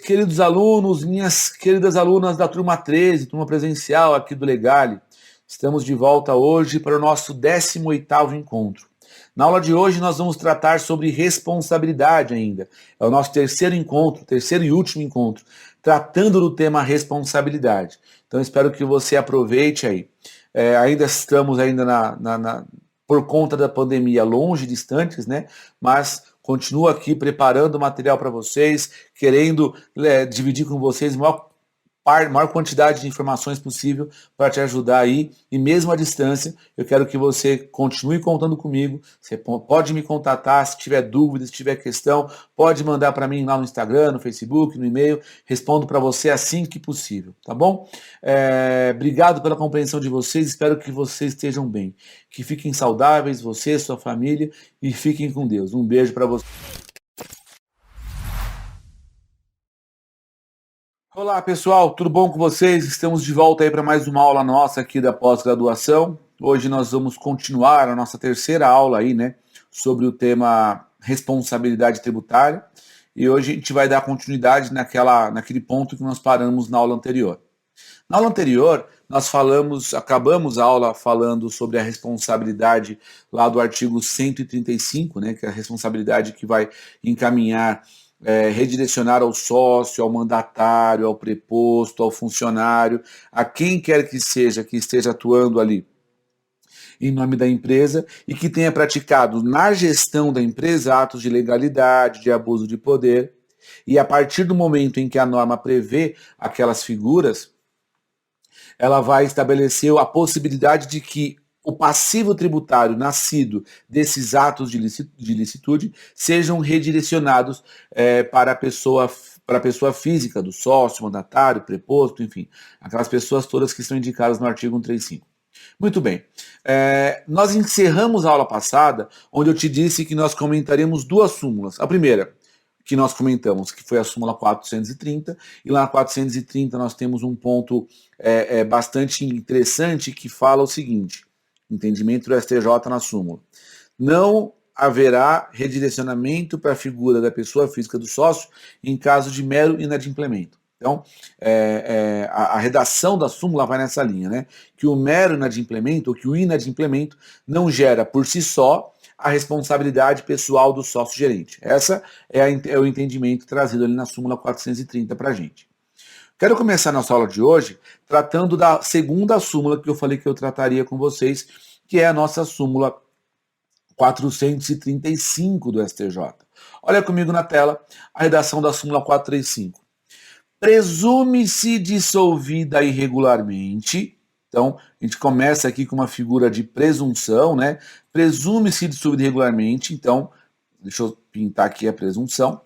queridos alunos, minhas queridas alunas da turma 13, turma presencial aqui do Legale, estamos de volta hoje para o nosso 18º encontro. Na aula de hoje nós vamos tratar sobre responsabilidade ainda. É o nosso terceiro encontro, terceiro e último encontro, tratando do tema responsabilidade. Então espero que você aproveite aí. Ainda estamos por conta da pandemia longe, distantes, né? Mas continuo aqui preparando material para vocês, querendo dividir com vocês maior quantidade de informações possível para te ajudar aí, e mesmo à distância, eu quero que você continue contando comigo. Você pode me contatar se tiver dúvida, se tiver questão, pode mandar para mim lá no Instagram, no Facebook, no e-mail, respondo para você assim que possível, tá bom? Obrigado pela compreensão de vocês, espero que vocês estejam bem, que fiquem saudáveis, você, sua família, e fiquem com Deus. Um beijo para vocês. Olá pessoal, tudo bom com vocês? Estamos de volta aí para mais uma aula nossa aqui da pós-graduação. Hoje nós vamos continuar a nossa terceira aula aí, né, sobre o tema responsabilidade tributária, e hoje a gente vai dar continuidade naquele ponto que nós paramos na aula anterior. Na aula anterior, acabamos a aula falando sobre a responsabilidade lá do artigo 135, né, que é a responsabilidade que vai encaminhar redirecionar ao sócio, ao mandatário, ao preposto, ao funcionário, a quem quer que seja que esteja atuando ali em nome da empresa e que tenha praticado na gestão da empresa atos de ilegalidade, de abuso de poder, e a partir do momento em que a norma prevê aquelas figuras, ela vai estabelecer a possibilidade de que o passivo tributário nascido desses atos de licitude sejam redirecionados para a pessoa física, do sócio, mandatário, preposto, enfim, aquelas pessoas todas que estão indicadas no artigo 135. Muito bem, nós encerramos a aula passada, onde eu te disse que nós comentaremos duas súmulas. A primeira, que nós comentamos, que foi a súmula 430, e lá na 430 nós temos um ponto bastante interessante que fala o seguinte: entendimento do STJ na súmula. Não haverá redirecionamento para a figura da pessoa física do sócio em caso de mero inadimplemento. Então, a redação da súmula vai nessa linha, né? Que o mero inadimplemento, ou que o inadimplemento, não gera por si só a responsabilidade pessoal do sócio-gerente. Essa é o entendimento trazido ali na súmula 430 para a gente. Quero começar nossa aula de hoje tratando da segunda súmula que eu falei que eu trataria com vocês, que é a nossa súmula 435 do STJ. Olha comigo na tela a redação da súmula 435. Presume-se dissolvida irregularmente. Então, a gente começa aqui com uma figura de presunção, né? Presume-se dissolvida irregularmente. Então, deixa eu pintar aqui a presunção.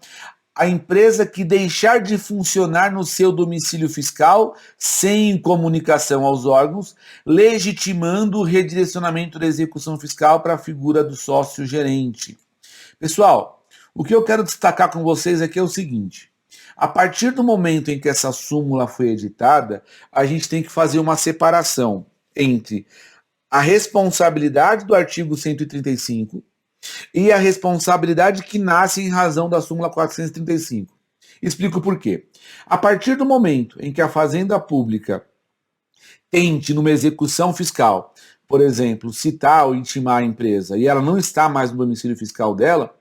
A empresa que deixar de funcionar no seu domicílio fiscal sem comunicação aos órgãos, legitimando o redirecionamento da execução fiscal para a figura do sócio-gerente. Pessoal, o que eu quero destacar com vocês aqui é o seguinte: a partir do momento em que essa súmula foi editada, a gente tem que fazer uma separação entre a responsabilidade do artigo 135 e a responsabilidade que nasce em razão da súmula 435. Explico por quê. A partir do momento em que a Fazenda Pública tente, numa execução fiscal, por exemplo, citar ou intimar a empresa e ela não está mais no domicílio fiscal dela,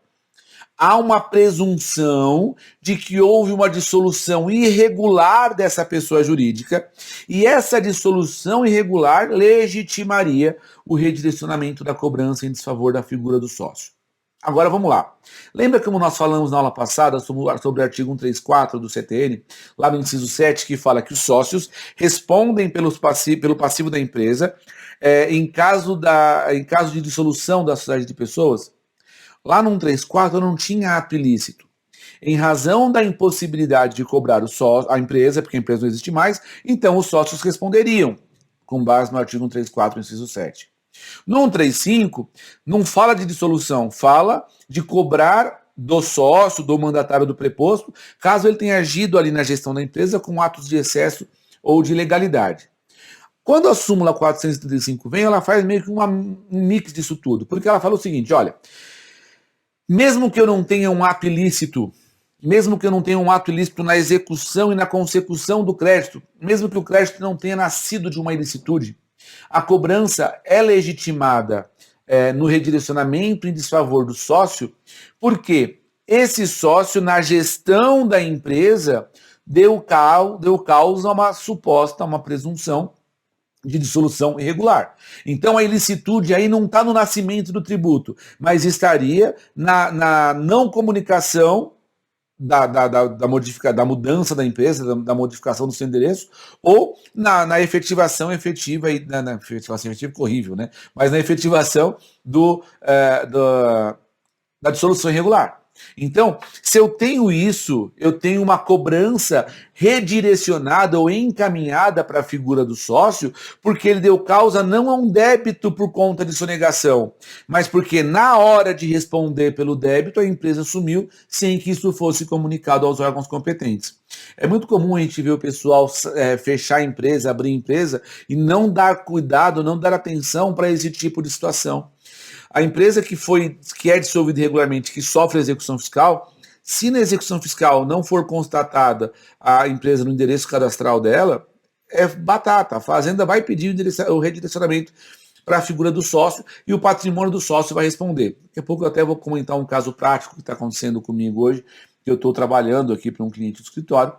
há uma presunção de que houve uma dissolução irregular dessa pessoa jurídica, e essa dissolução irregular legitimaria o redirecionamento da cobrança em desfavor da figura do sócio. Agora vamos lá. Lembra como nós falamos na aula passada sobre o artigo 134 do CTN, lá no inciso 7, que fala que os sócios respondem pelo passivo da empresa em caso de dissolução da sociedade de pessoas? Lá no 134 não tinha ato ilícito. Em razão da impossibilidade de cobrar a empresa, porque a empresa não existe mais, então os sócios responderiam, com base no artigo 134, inciso 7. No 135, não fala de dissolução, fala de cobrar do sócio, do mandatário, do preposto, caso ele tenha agido ali na gestão da empresa com atos de excesso ou de ilegalidade. Quando a súmula 435 vem, ela faz meio que um mix disso tudo, porque ela fala o seguinte: olha, mesmo que eu não tenha um ato ilícito mesmo que eu não tenha um ato ilícito na execução e na consecução do crédito, mesmo que o crédito não tenha nascido de uma ilicitude, a cobrança é legitimada no redirecionamento em desfavor do sócio, porque esse sócio, na gestão da empresa, deu causa a uma suposta, uma presunção de dissolução irregular. Então a ilicitude aí não está no nascimento do tributo, mas estaria na não comunicação da mudança da empresa, da modificação do seu endereço, ou na efetivação efetiva, na efetivação efetiva, horrível, né? Mas na efetivação da dissolução irregular. Então, se eu tenho isso, eu tenho uma cobrança redirecionada ou encaminhada para a figura do sócio, porque ele deu causa não a um débito por conta de sonegação, mas porque na hora de responder pelo débito, a empresa assumiu sem que isso fosse comunicado aos órgãos competentes. É muito comum a gente ver o pessoal fechar a empresa, abrir a empresa e não dar cuidado, não dar atenção para esse tipo de situação. A empresa que é dissolvida irregularmente, que sofre execução fiscal, se na execução fiscal não for constatada a empresa no endereço cadastral dela, é batata. A Fazenda vai pedir o redirecionamento para a figura do sócio e o patrimônio do sócio vai responder. Daqui a pouco eu até vou comentar um caso prático que está acontecendo comigo hoje, que eu estou trabalhando aqui para um cliente do escritório,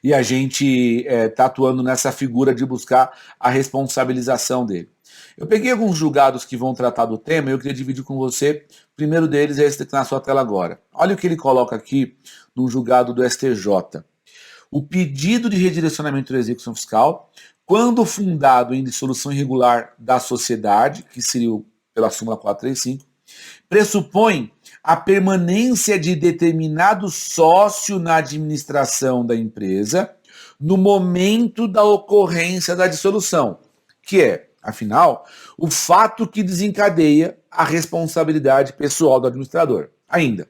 e a gente está atuando nessa figura de buscar a responsabilização dele. Eu peguei alguns julgados que vão tratar do tema e eu queria dividir com você. O primeiro deles é esse que está na sua tela agora. Olha o que ele coloca aqui no julgado do STJ. O pedido de redirecionamento da execução fiscal, quando fundado em dissolução irregular da sociedade, que seria pela súmula 435, pressupõe a permanência de determinado sócio na administração da empresa no momento da ocorrência da dissolução, que é, afinal, o fato que desencadeia a responsabilidade pessoal do administrador. Ainda,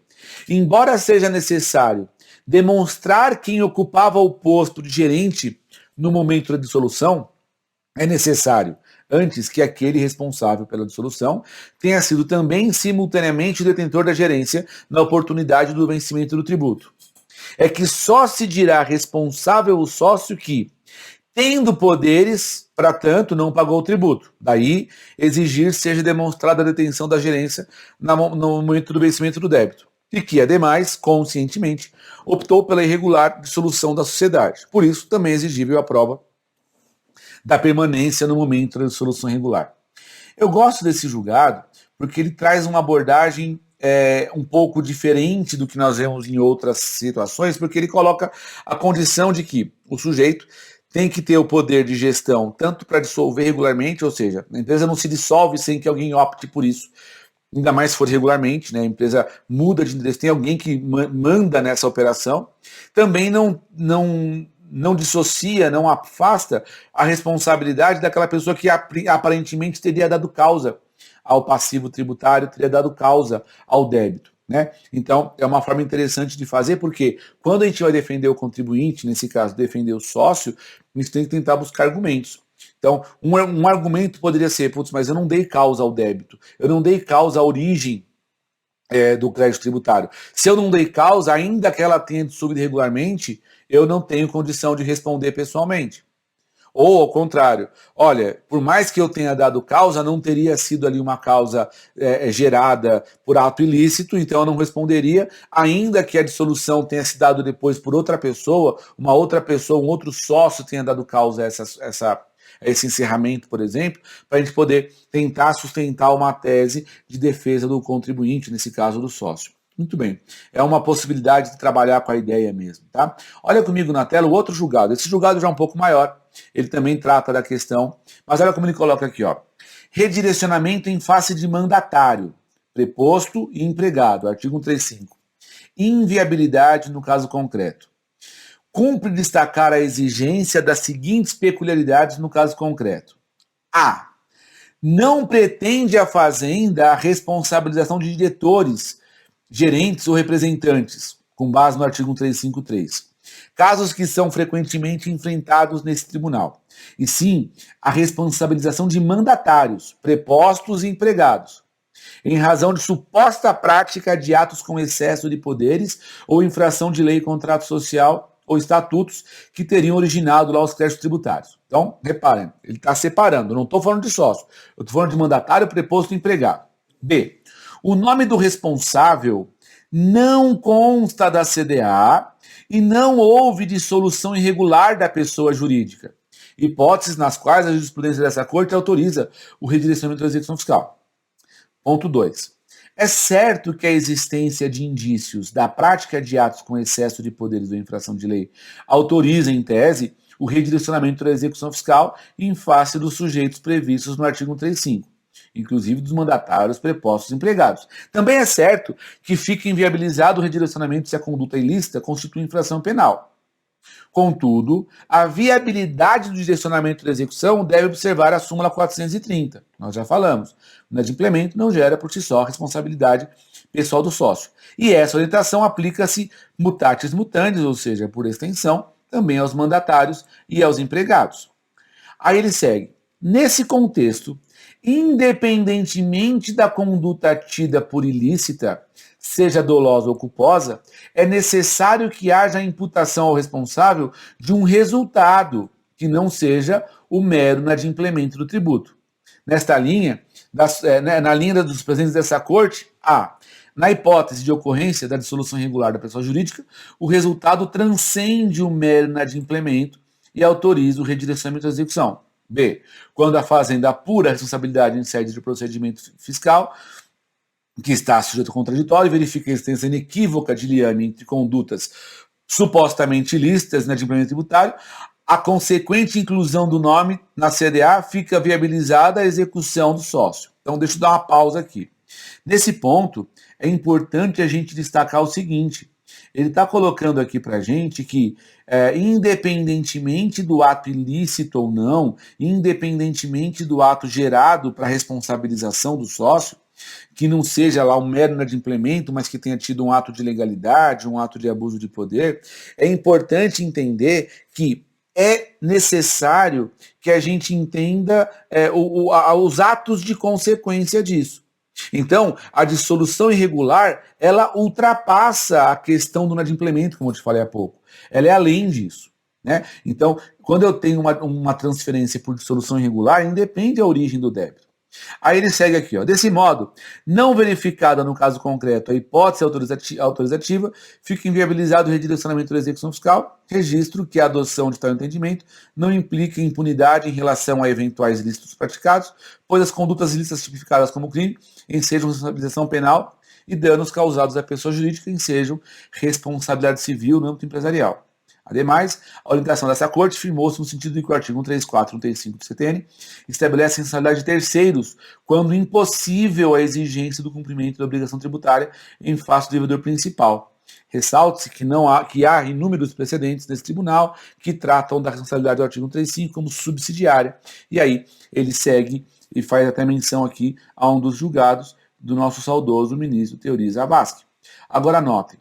embora seja necessário demonstrar quem ocupava o posto de gerente no momento da dissolução, é necessário, antes, que aquele responsável pela dissolução tenha sido também simultaneamente o detentor da gerência na oportunidade do vencimento do tributo. É que só se dirá responsável o sócio que, tendo poderes, para tanto, não pagou o tributo. Daí, exigir seja demonstrada a detenção da gerência no momento do vencimento do débito. E que, ademais, conscientemente, optou pela irregular dissolução da sociedade. Por isso, também é exigível a prova da permanência no momento da dissolução irregular. Eu gosto desse julgado porque ele traz uma abordagem um pouco diferente do que nós vemos em outras situações, porque ele coloca a condição de que o sujeito tem que ter o poder de gestão tanto para dissolver regularmente, ou seja, a empresa não se dissolve sem que alguém opte por isso, ainda mais se for regularmente, né? A empresa muda de endereço, tem alguém que manda nessa operação, também não dissocia, não afasta a responsabilidade daquela pessoa que aparentemente teria dado causa ao passivo tributário, teria dado causa ao débito, né? Então, é uma forma interessante de fazer, porque quando a gente vai defender o contribuinte, nesse caso, defender o sócio, a gente tem que tentar buscar argumentos. Então, um argumento poderia ser, putz, mas eu não dei causa ao débito, eu não dei causa à origem do crédito tributário. Se eu não dei causa, ainda que ela tenha subido regularmente, eu não tenho condição de responder pessoalmente. Ou, ao contrário, olha, por mais que eu tenha dado causa, não teria sido ali uma causa gerada por ato ilícito, então eu não responderia, ainda que a dissolução tenha se dado depois por outra pessoa, uma outra pessoa, um outro sócio tenha dado causa a esse encerramento, por exemplo, para a gente poder tentar sustentar uma tese de defesa do contribuinte, nesse caso do sócio. Muito bem, é uma possibilidade de trabalhar com a ideia mesmo, tá? Olha comigo na tela o outro julgado, esse julgado já é um pouco maior, ele também trata da questão, mas olha como ele coloca aqui, ó. Redirecionamento em face de mandatário, preposto e empregado, artigo 135. Inviabilidade no caso concreto. Cumpre destacar a exigência das seguintes peculiaridades no caso concreto. A. Não pretende a Fazenda a responsabilização de diretores, gerentes ou representantes, com base no artigo 1353. Casos que são frequentemente enfrentados nesse tribunal. E sim, a responsabilização de mandatários, prepostos e empregados. em razão de suposta prática de atos com excesso de poderes ou infração de lei, contrato social ou estatutos que teriam originado lá os créditos tributários. Então, reparem, ele está separando, não estou falando de sócio, eu estou falando de mandatário, preposto e empregado. B. O nome do responsável não consta da CDA e não houve dissolução irregular da pessoa jurídica, hipóteses nas quais a jurisprudência dessa Corte autoriza o redirecionamento da execução fiscal. Ponto 2. É certo que a existência de indícios da prática de atos com excesso de poderes ou infração de lei autoriza, em tese, o redirecionamento da execução fiscal em face dos sujeitos previstos no artigo 135, inclusive dos mandatários, prepostos e empregados. Também é certo que fica inviabilizado o redirecionamento se a conduta ilícita constitui infração penal. Contudo, a viabilidade do direcionamento da execução deve observar a súmula 430. Nós já falamos. O inadimplemento não gera por si só responsabilidade pessoal do sócio. E essa orientação aplica-se mutatis mutandis, ou seja, por extensão, também aos mandatários e aos empregados. Aí ele segue. Nesse contexto, independentemente da conduta tida por ilícita, seja dolosa ou culposa, é necessário que haja a imputação ao responsável de um resultado que não seja o mero inadimplemento do tributo. Nesta linha, na linha dos presentes dessa Corte, na hipótese de ocorrência da dissolução irregular da pessoa jurídica, o resultado transcende o mero inadimplemento e autoriza o redirecionamento da execução. B. Quando a fazenda apura a responsabilidade em sede de procedimento fiscal, que está sujeito a contraditório, e verifica a existência inequívoca de liame entre condutas supostamente ilícitas na inadimplemento tributário, a consequente inclusão do nome na CDA fica viabilizada a execução do sócio. Então, deixa eu dar uma pausa aqui. Nesse ponto, é importante a gente destacar o seguinte: ele está colocando aqui para a gente que, independentemente do ato ilícito ou não, independentemente do ato gerado para a responsabilização do sócio, que não seja lá um mero inadimplemento, mas que tenha tido um ato de ilegalidade, um ato de abuso de poder, é importante entender que é necessário que a gente entenda os atos de consequência disso. Então, a dissolução irregular, ela ultrapassa a questão do inadimplemento, como eu te falei há pouco. Ela é além disso, né? Então, quando eu tenho uma transferência por dissolução irregular, independe da origem do débito. Aí ele segue aqui, ó. Desse modo, não verificada no caso concreto a hipótese autorizativa, fica inviabilizado o redirecionamento da execução fiscal, registro que a adoção de tal entendimento não implica impunidade em relação a eventuais ilícitos praticados, pois as condutas ilícitas tipificadas como crime ensejam responsabilização penal e danos causados à pessoa jurídica ensejam responsabilidade civil no âmbito empresarial. Ademais, a orientação dessa Corte firmou-se no sentido de que o artigo 134 e 135 do CTN estabelece a responsabilidade de terceiros quando impossível a exigência do cumprimento da obrigação tributária em face do devedor principal. Ressalte-se que há inúmeros precedentes nesse tribunal que tratam da responsabilidade do artigo 135 como subsidiária. E aí ele segue e faz até menção aqui a um dos julgados do nosso saudoso ministro Teori Zavascki. Agora notem,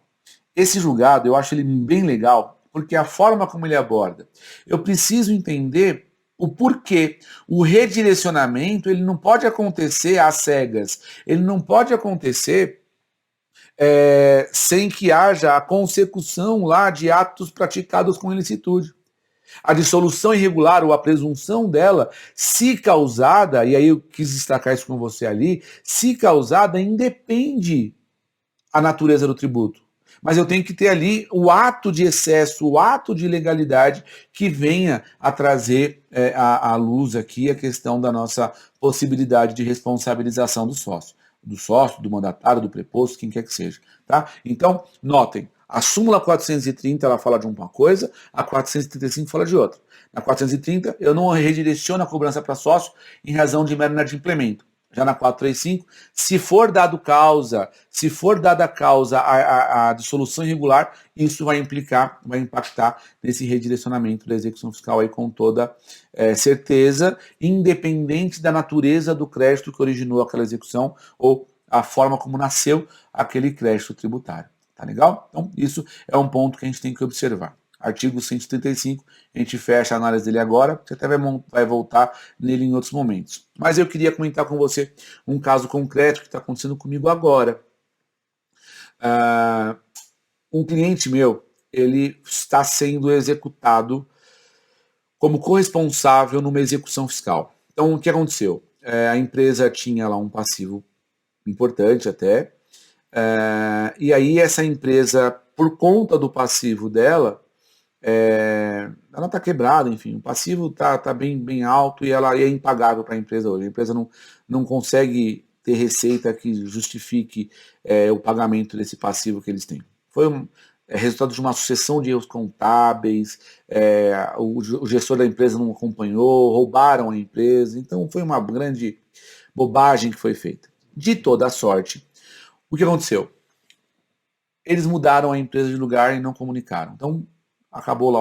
esse julgado eu acho ele bem legal, porque a forma como ele aborda, eu preciso entender o porquê. O redirecionamento, ele não pode acontecer às cegas, ele não pode acontecer sem que haja a consecução lá de atos praticados com ilicitude. A dissolução irregular ou a presunção dela, se causada, e aí eu quis destacar isso com você ali, se causada, independe a natureza do tributo. Mas eu tenho que ter ali o ato de excesso, o ato de ilegalidade que venha a trazer à luz aqui a questão da nossa possibilidade de responsabilização do sócio, do mandatário, do preposto, quem quer que seja. Tá? Então, notem, a súmula 430 ela fala de uma coisa, a 435 fala de outra. Na 430, eu não redireciono a cobrança para sócio em razão de mero inadimplemento. Já na 435, se for dada causa à dissolução irregular, isso vai impactar nesse redirecionamento da execução fiscal aí com toda certeza, independente da natureza do crédito que originou aquela execução ou a forma como nasceu aquele crédito tributário. Tá legal? Então, isso é um ponto que a gente tem que observar. artigo 135, a gente fecha a análise dele agora, você até vai voltar nele em outros momentos. Mas eu queria comentar com você um caso concreto que está acontecendo comigo agora. Um cliente meu, ele está sendo executado como corresponsável numa execução fiscal. Então, o que aconteceu? A empresa tinha lá um passivo importante até, e aí essa empresa, por conta do passivo dela, ela está quebrada, enfim, o passivo está bem alto e ela é impagável para a empresa hoje. A empresa não consegue ter receita que justifique o pagamento desse passivo que eles têm. Foi resultado de uma sucessão de erros contábeis, o gestor da empresa não acompanhou, roubaram a empresa, então foi uma grande bobagem que foi feita. De toda sorte, o que aconteceu? Eles mudaram a empresa de lugar e não comunicaram. Então, acabou lá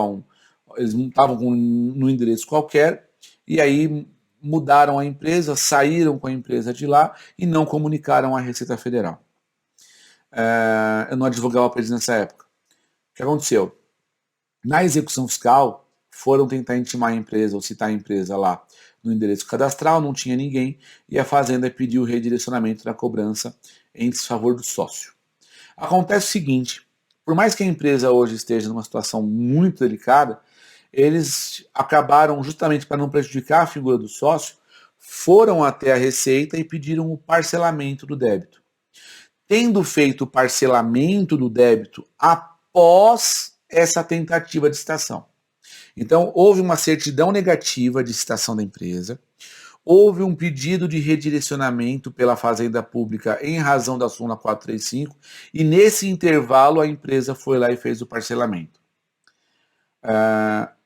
eles estavam no endereço qualquer, e aí mudaram a empresa, saíram com a empresa de lá e não comunicaram à Receita Federal. Eu não advogava para eles nessa época. O que aconteceu? Na execução fiscal, foram tentar intimar a empresa ou citar a empresa lá no endereço cadastral, não tinha ninguém, e a Fazenda pediu o redirecionamento da cobrança em desfavor do sócio. Acontece o seguinte, por mais que a empresa hoje esteja numa situação muito delicada, eles acabaram, justamente para não prejudicar a figura do sócio, foram até a Receita e pediram o parcelamento do débito. Tendo feito o parcelamento do débito após essa tentativa de citação. Então, houve uma certidão negativa de citação da empresa, houve um pedido de redirecionamento pela Fazenda Pública em razão da súmula 435, e nesse intervalo a empresa foi lá e fez o parcelamento.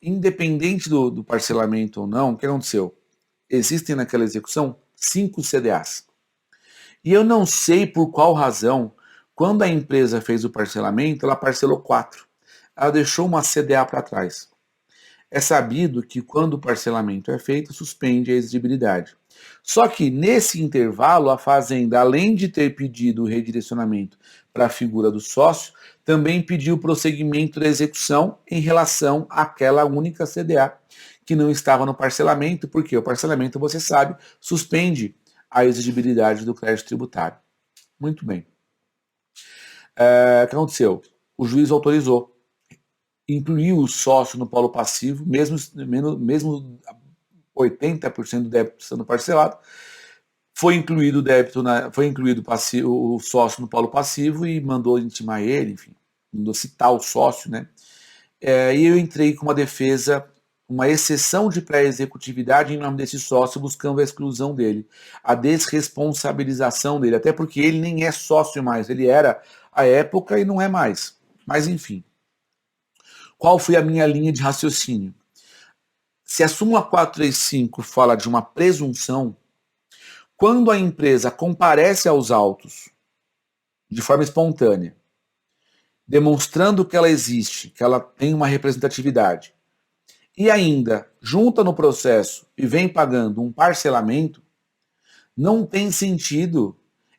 Independente do parcelamento ou não, o que aconteceu? Existem naquela execução 5 CDAs. E eu não sei por qual razão, quando a empresa fez o parcelamento, ela parcelou 4. Ela deixou uma CDA para trás. É sabido que quando o parcelamento é feito, suspende a exigibilidade. Só que nesse intervalo, a Fazenda, além de ter pedido o redirecionamento para a figura do sócio, também pediu o prosseguimento da execução em relação àquela única CDA que não estava no parcelamento, porque o parcelamento, você sabe, suspende a exigibilidade do crédito tributário. Muito bem. O que aconteceu? O juiz autorizou. Incluiu o sócio no polo passivo, mesmo 80% do débito sendo parcelado, foi incluído o sócio no polo passivo e mandou intimar ele, enfim, mandou citar o sócio, né? E eu entrei com uma defesa, uma exceção de pré-executividade em nome desse sócio, buscando a exclusão dele, a desresponsabilização dele, até porque ele nem é sócio mais, ele era à época e não é mais. Mas enfim. Qual foi a minha linha de raciocínio? Se a súmula 435 fala de uma presunção, quando a empresa comparece aos autos de forma espontânea, demonstrando que ela existe, que ela tem uma representatividade, e ainda junta no processo e vem pagando um parcelamento, não tem sentido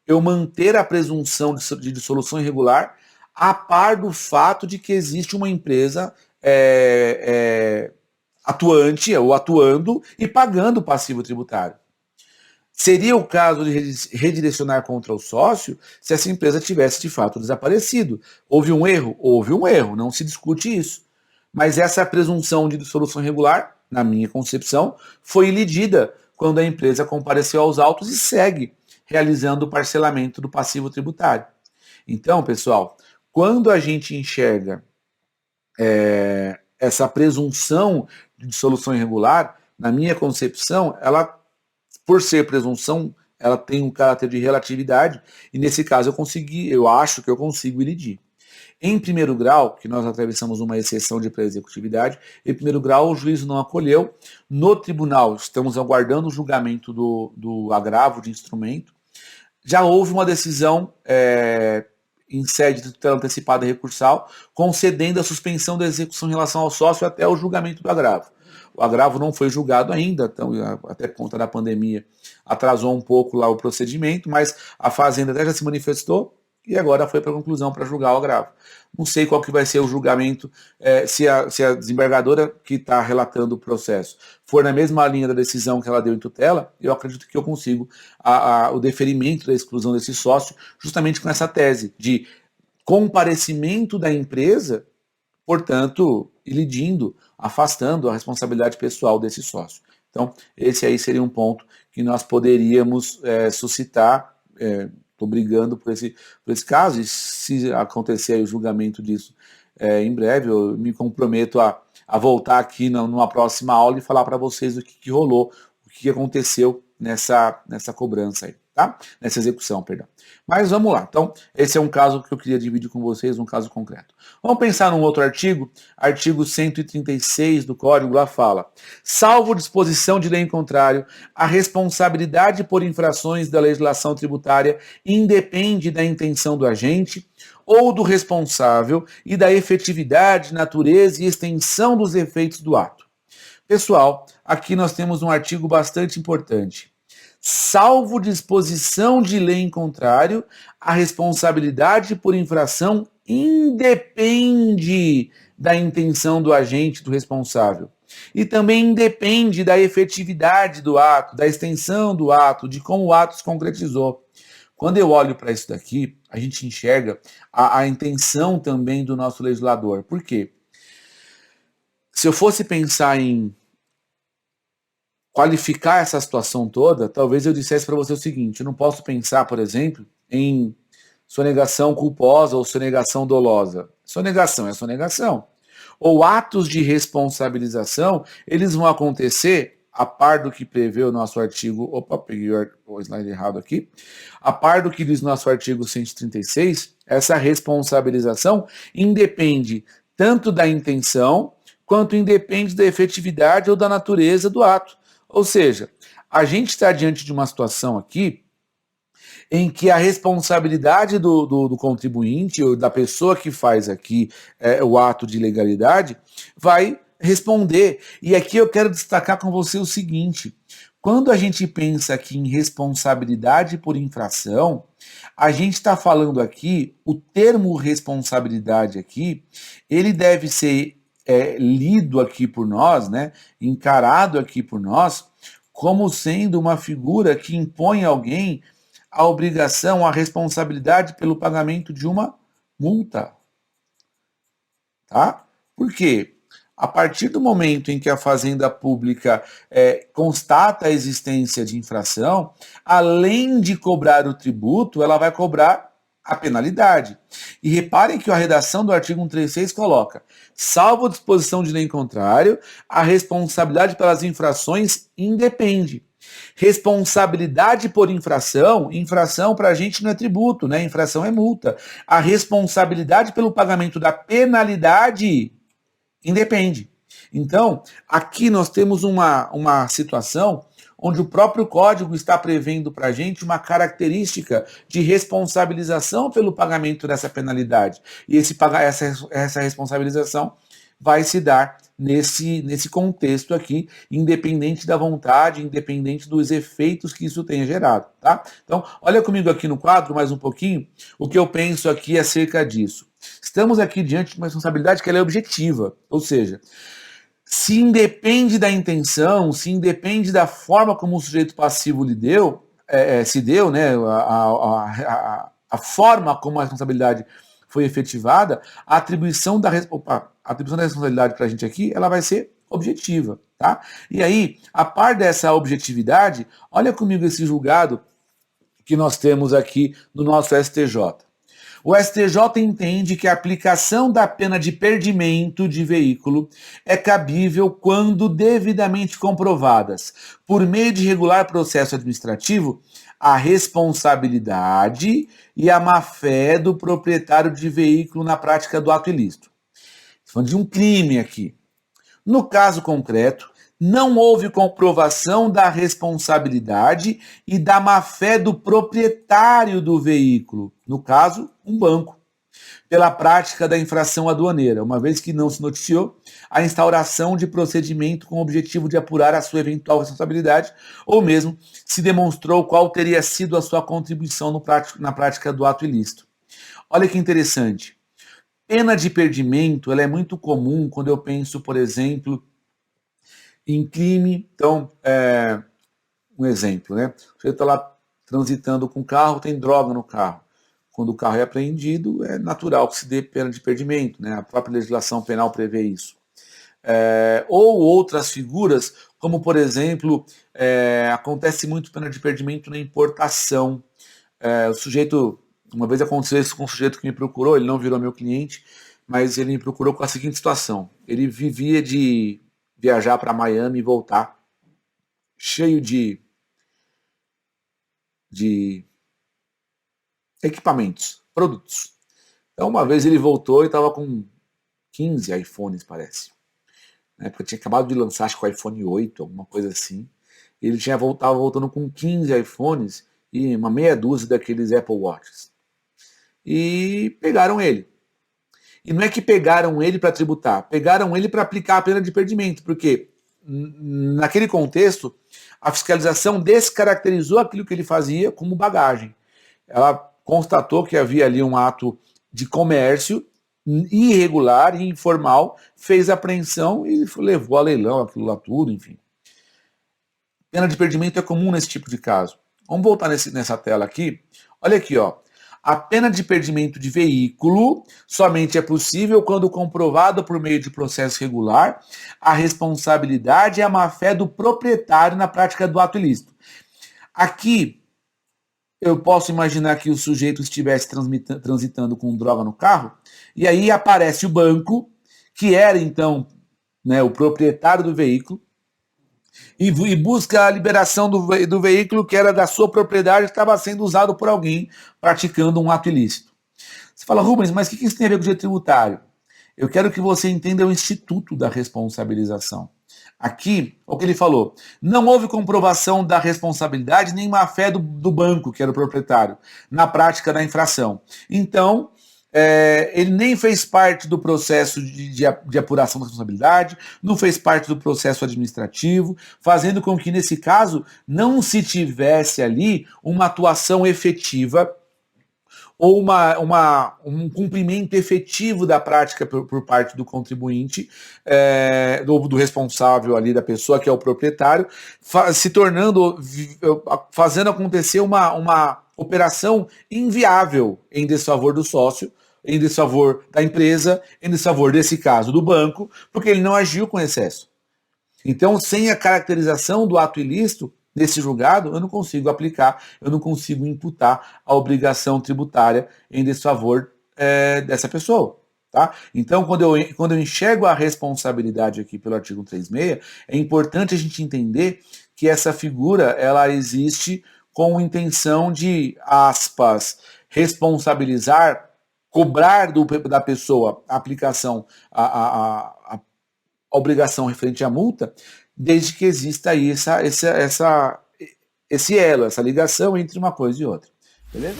eu manter a presunção de dissolução irregular a par do fato de que existe uma empresa atuante ou atuando e pagando o passivo tributário. Seria o caso de redirecionar contra o sócio se essa empresa tivesse de fato desaparecido. Houve um erro? Houve um erro, não se discute isso. Mas essa presunção de dissolução irregular, na minha concepção, foi ilidida quando a empresa compareceu aos autos e segue realizando o parcelamento do passivo tributário. Então, pessoal, quando a gente enxerga essa presunção de dissolução irregular, na minha concepção, ela, por ser presunção, ela tem um caráter de relatividade, e nesse caso eu acho que eu consigo ilidir. Em primeiro grau, que nós atravessamos uma exceção de pré-executividade, em primeiro grau o juiz não acolheu. No tribunal, estamos aguardando o julgamento do agravo de instrumento. Já houve uma decisão em sede de tutela antecipada e recursal, concedendo a suspensão da execução em relação ao sócio até o julgamento do agravo. O agravo não foi julgado ainda, então, até por conta da pandemia, atrasou um pouco lá o procedimento, mas a Fazenda até já se manifestou e agora foi para a conclusão para julgar o agravo. Não sei qual que vai ser o julgamento, se a desembargadora que está relatando o processo for na mesma linha da decisão que ela deu em tutela, eu acredito que eu consigo o deferimento da exclusão desse sócio, justamente com essa tese de comparecimento da empresa, portanto, ilidindo, afastando a responsabilidade pessoal desse sócio. Então, esse aí seria um ponto que nós poderíamos suscitar. Estou brigando por esse caso, e se acontecer aí o julgamento disso em breve, eu me comprometo a voltar aqui numa próxima aula e falar para vocês o que rolou, o que aconteceu nessa cobrança aí, tá? Nessa execução, perdão. Mas vamos lá. Então, esse é um caso que eu queria dividir com vocês, um caso concreto. Vamos pensar num outro artigo, artigo 136 do Código, lá fala: salvo disposição de lei em contrário, a responsabilidade por infrações da legislação tributária independe da intenção do agente ou do responsável e da efetividade, natureza e extensão dos efeitos do ato. Pessoal, aqui nós temos um artigo bastante importante. Salvo disposição de lei em contrário, a responsabilidade por infração independe da intenção do agente, do responsável. E também independe da efetividade do ato, da extensão do ato, de como o ato se concretizou. Quando eu olho para isso daqui, a gente enxerga a intenção também do nosso legislador. Por quê? Se eu fosse pensar em qualificar essa situação toda, talvez eu dissesse para você o seguinte: eu não posso pensar, por exemplo, em sonegação culposa ou sonegação dolosa. Sonegação é sonegação. Ou atos de responsabilização, eles vão acontecer a par do que prevê o nosso artigo... Opa, peguei o slide errado aqui. A par do que diz o nosso artigo 136, essa responsabilização independe tanto da intenção, quanto independe da efetividade ou da natureza do ato. Ou seja, a gente está diante de uma situação aqui em que a responsabilidade do contribuinte ou da pessoa que faz aqui o ato de ilegalidade vai responder. E aqui eu quero destacar com você o seguinte: quando a gente pensa aqui em responsabilidade por infração, a gente está falando aqui, o termo responsabilidade aqui, ele deve ser lido aqui por nós, né, encarado aqui por nós, como sendo uma figura que impõe a alguém a obrigação, a responsabilidade pelo pagamento de uma multa. Tá? Por quê? A partir do momento em que a Fazenda Pública constata a existência de infração, além de cobrar o tributo, ela vai cobrar a penalidade. E reparem que a redação do artigo 136 coloca: salvo disposição de lei em contrário, a responsabilidade pelas infrações independe. Responsabilidade por infração, infração para a gente não é tributo, né? Infração é multa. A responsabilidade pelo pagamento da penalidade independe. Então, aqui nós temos uma situação onde o próprio código está prevendo para a gente uma característica de responsabilização pelo pagamento dessa penalidade. E essa responsabilização vai se dar nesse contexto aqui, independente da vontade, independente dos efeitos que isso tenha gerado, tá? Então, olha comigo aqui no quadro mais um pouquinho o que eu penso aqui acerca disso. Estamos aqui diante de uma responsabilidade que ela é objetiva, ou seja, se independe da intenção, se independe da forma como o sujeito passivo se deu, né, a forma como a responsabilidade foi efetivada, a atribuição da responsabilidade para a gente aqui, ela vai ser objetiva, tá? E aí, a par dessa objetividade, olha comigo esse julgado que nós temos aqui no nosso STJ. O STJ entende que a aplicação da pena de perdimento de veículo é cabível quando devidamente comprovadas, por meio de regular processo administrativo, a responsabilidade e a má-fé do proprietário de veículo na prática do ato ilícito. Estou falando de um crime aqui. No caso concreto, não houve comprovação da responsabilidade e da má-fé do proprietário do veículo, no caso, um banco, pela prática da infração aduaneira, uma vez que não se noticiou a instauração de procedimento com o objetivo de apurar a sua eventual responsabilidade, ou mesmo se demonstrou qual teria sido a sua contribuição na prática do ato ilícito. Olha que interessante. Pena de perdimento, ela é muito comum quando eu penso, por exemplo, em crime. Então, um exemplo, né? Você está lá transitando com o carro, tem droga no carro. Quando o carro é apreendido, é natural que se dê pena de perdimento, né? A própria legislação penal prevê isso. Ou outras figuras, como por exemplo, acontece muito pena de perdimento na importação. O sujeito, uma vez aconteceu isso com um sujeito que me procurou, ele não virou meu cliente, mas ele me procurou com a seguinte situação: ele vivia de viajar para Miami e voltar cheio de equipamentos, produtos. Então uma vez ele voltou e estava com 15 iPhones, parece. Na época tinha acabado de lançar, acho que o iPhone 8, alguma coisa assim. Ele estava voltando com 15 iPhones e uma meia dúzia daqueles Apple Watches. E pegaram ele. E não é que pegaram ele para tributar, pegaram ele para aplicar a pena de perdimento, porque naquele contexto a fiscalização descaracterizou aquilo que ele fazia como bagagem. Ela constatou que havia ali um ato de comércio irregular e informal, fez a apreensão e levou a leilão aquilo lá tudo, enfim. Pena de perdimento é comum nesse tipo de caso. Vamos voltar nessa tela aqui. Olha aqui, ó. A pena de perdimento de veículo somente é possível quando comprovado por meio de processo regular a responsabilidade e a má-fé do proprietário na prática do ato ilícito. Aqui, eu posso imaginar que o sujeito estivesse transitando com droga no carro, e aí aparece o banco, que era então, né, o proprietário do veículo, e busca a liberação do veículo que era da sua propriedade, que estava sendo usado por alguém praticando um ato ilícito. Você fala, Rubens, mas o que isso tem a ver com o direito tributário? Eu quero que você entenda o instituto da responsabilização. Aqui, o que ele falou, não houve comprovação da responsabilidade nem má-fé do banco, que era o proprietário, na prática da infração. Então, ele nem fez parte do processo de apuração da responsabilidade, não fez parte do processo administrativo, fazendo com que, nesse caso, não se tivesse ali uma atuação efetiva ou um cumprimento efetivo da prática por parte do contribuinte, do responsável ali, da pessoa que é o proprietário, se tornando, fazendo acontecer uma operação inviável em desfavor do sócio, em desfavor da empresa, em desfavor, desse caso, do banco, porque ele não agiu com excesso. Então, sem a caracterização do ato ilícito, nesse julgado, eu não consigo aplicar, eu não consigo imputar a obrigação tributária em desfavor dessa pessoa. Tá? Então, quando eu enxergo a responsabilidade aqui pelo artigo 136, é importante a gente entender que essa figura ela existe com intenção de, aspas, responsabilizar, cobrar da pessoa a aplicação, a obrigação referente à multa, desde que exista aí esse elo, essa ligação entre uma coisa e outra. Beleza?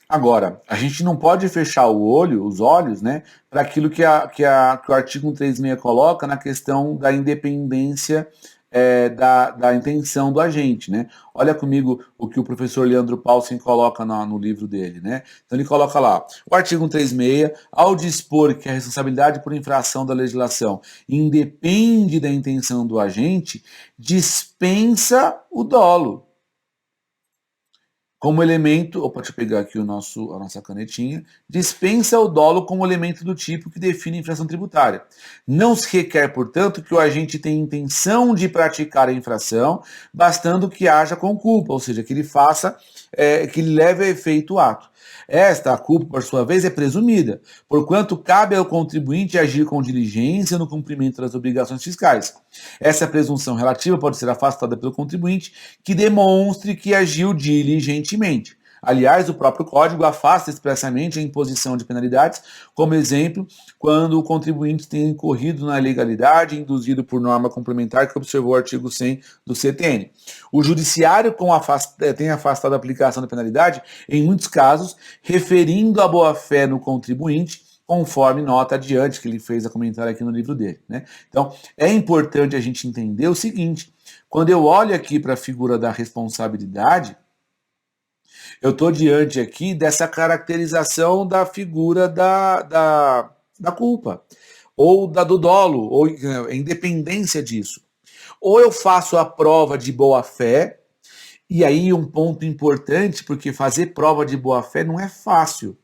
Agora, a gente não pode fechar os olhos, né, para aquilo que o artigo 136 coloca na questão da independência da intenção do agente, né? Olha comigo o que o professor Leandro Paulsen coloca no livro dele, né? Então ele coloca lá, o artigo 136, ao dispor que a responsabilidade por infração da legislação independe da intenção do agente, dispensa o dolo como elemento, deixa eu pegar aqui a nossa canetinha, dispensa o dolo como elemento do tipo que define a infração tributária. Não se requer, portanto, que o agente tenha intenção de praticar a infração, bastando que haja com culpa, ou seja, que ele faça, que ele leve a efeito o ato. Esta, a culpa, por sua vez, é presumida, porquanto cabe ao contribuinte agir com diligência no cumprimento das obrigações fiscais. Essa presunção relativa pode ser afastada pelo contribuinte que demonstre que agiu diligentemente. Aliás, o próprio Código afasta expressamente a imposição de penalidades, como exemplo, quando o contribuinte tem incorrido na ilegalidade induzido por norma complementar que observou o artigo 100 do CTN. O judiciário tem afastado a aplicação da penalidade, em muitos casos, referindo a boa-fé no contribuinte, conforme nota adiante, que ele fez a comentário aqui no livro dele, né? Então, é importante a gente entender o seguinte, Quando eu olho aqui para a figura da responsabilidade, eu estou diante aqui dessa caracterização da figura da culpa, ou do dolo, ou a independência disso. Ou eu faço a prova de boa-fé, e aí um ponto importante, porque fazer prova de boa-fé não é fácil,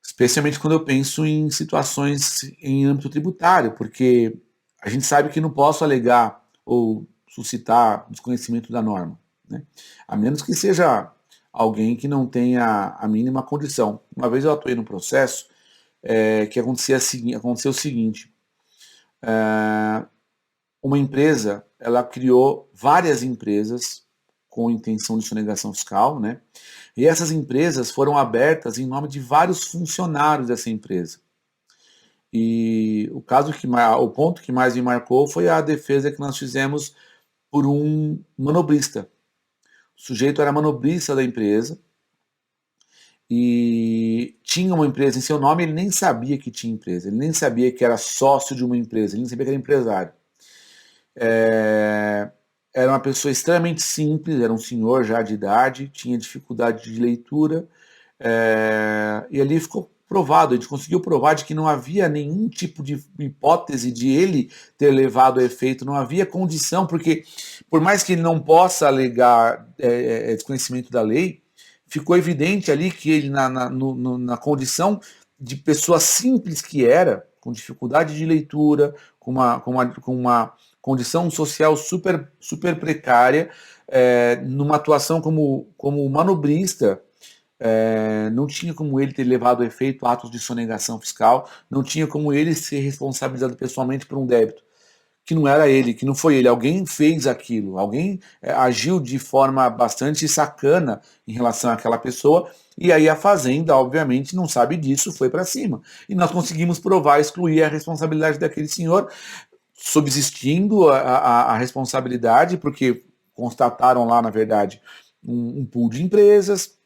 especialmente quando eu penso em situações em âmbito tributário, porque a gente sabe que não posso alegar ou suscitar desconhecimento da norma, né? A menos que seja alguém que não tenha a mínima condição. Uma vez eu atuei num processo que aconteceu o seguinte, uma empresa, ela criou várias empresas com intenção de sonegação fiscal, né? E essas empresas foram abertas em nome de vários funcionários dessa empresa. E o ponto que mais me marcou foi a defesa que nós fizemos por um manobrista. O sujeito era manobrista da empresa e tinha uma empresa em seu nome, ele nem sabia que tinha empresa, ele nem sabia que era sócio de uma empresa, ele nem sabia que era empresário. Era uma pessoa extremamente simples, era um senhor já de idade, tinha dificuldade de leitura, e ali ficou provado, a gente conseguiu provar de que não havia nenhum tipo de hipótese de ele ter levado a efeito, não havia condição, porque por mais que ele não possa alegar desconhecimento da lei, ficou evidente ali que ele, na condição de pessoa simples que era, com dificuldade de leitura, com uma condição social super, super precária, numa atuação como manobrista, não tinha como ele ter levado a efeito atos de sonegação fiscal, não tinha como ele ser responsabilizado pessoalmente por um débito, que não era ele, que não foi ele, alguém fez aquilo, alguém agiu de forma bastante sacana em relação àquela pessoa, e aí a Fazenda, obviamente, não sabe disso, foi para cima. E nós conseguimos provar, excluir a responsabilidade daquele senhor, subsistindo a responsabilidade, porque constataram lá, na verdade, um pool de empresas.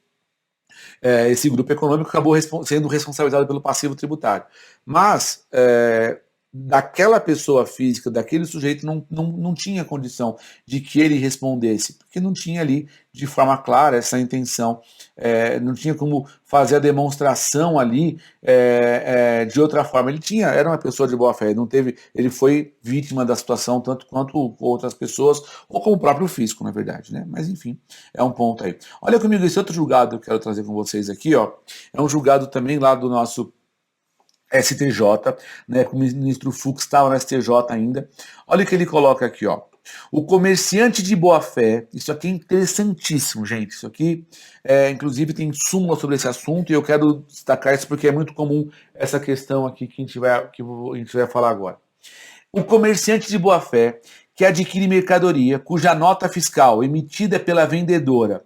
Esse grupo econômico acabou sendo responsabilizado pelo passivo tributário. Mas daquela pessoa física, daquele sujeito, não tinha condição de que ele respondesse, porque não tinha ali de forma clara essa intenção, não tinha como fazer a demonstração ali de outra forma. Era uma pessoa de boa fé, ele foi vítima da situação tanto quanto outras pessoas, ou como o próprio fisco, na verdade, né? Mas enfim, é um ponto aí. Olha comigo, esse outro julgado que eu quero trazer com vocês aqui, ó, é um julgado também lá do nosso STJ, né, o ministro Fux estava no STJ ainda. Olha o que ele coloca aqui, ó. O comerciante de boa-fé, isso aqui é interessantíssimo, gente. Isso aqui, inclusive, tem súmula sobre esse assunto e eu quero destacar isso porque é muito comum essa questão aqui que a gente vai falar agora. O comerciante de boa-fé que adquire mercadoria cuja nota fiscal emitida pela vendedora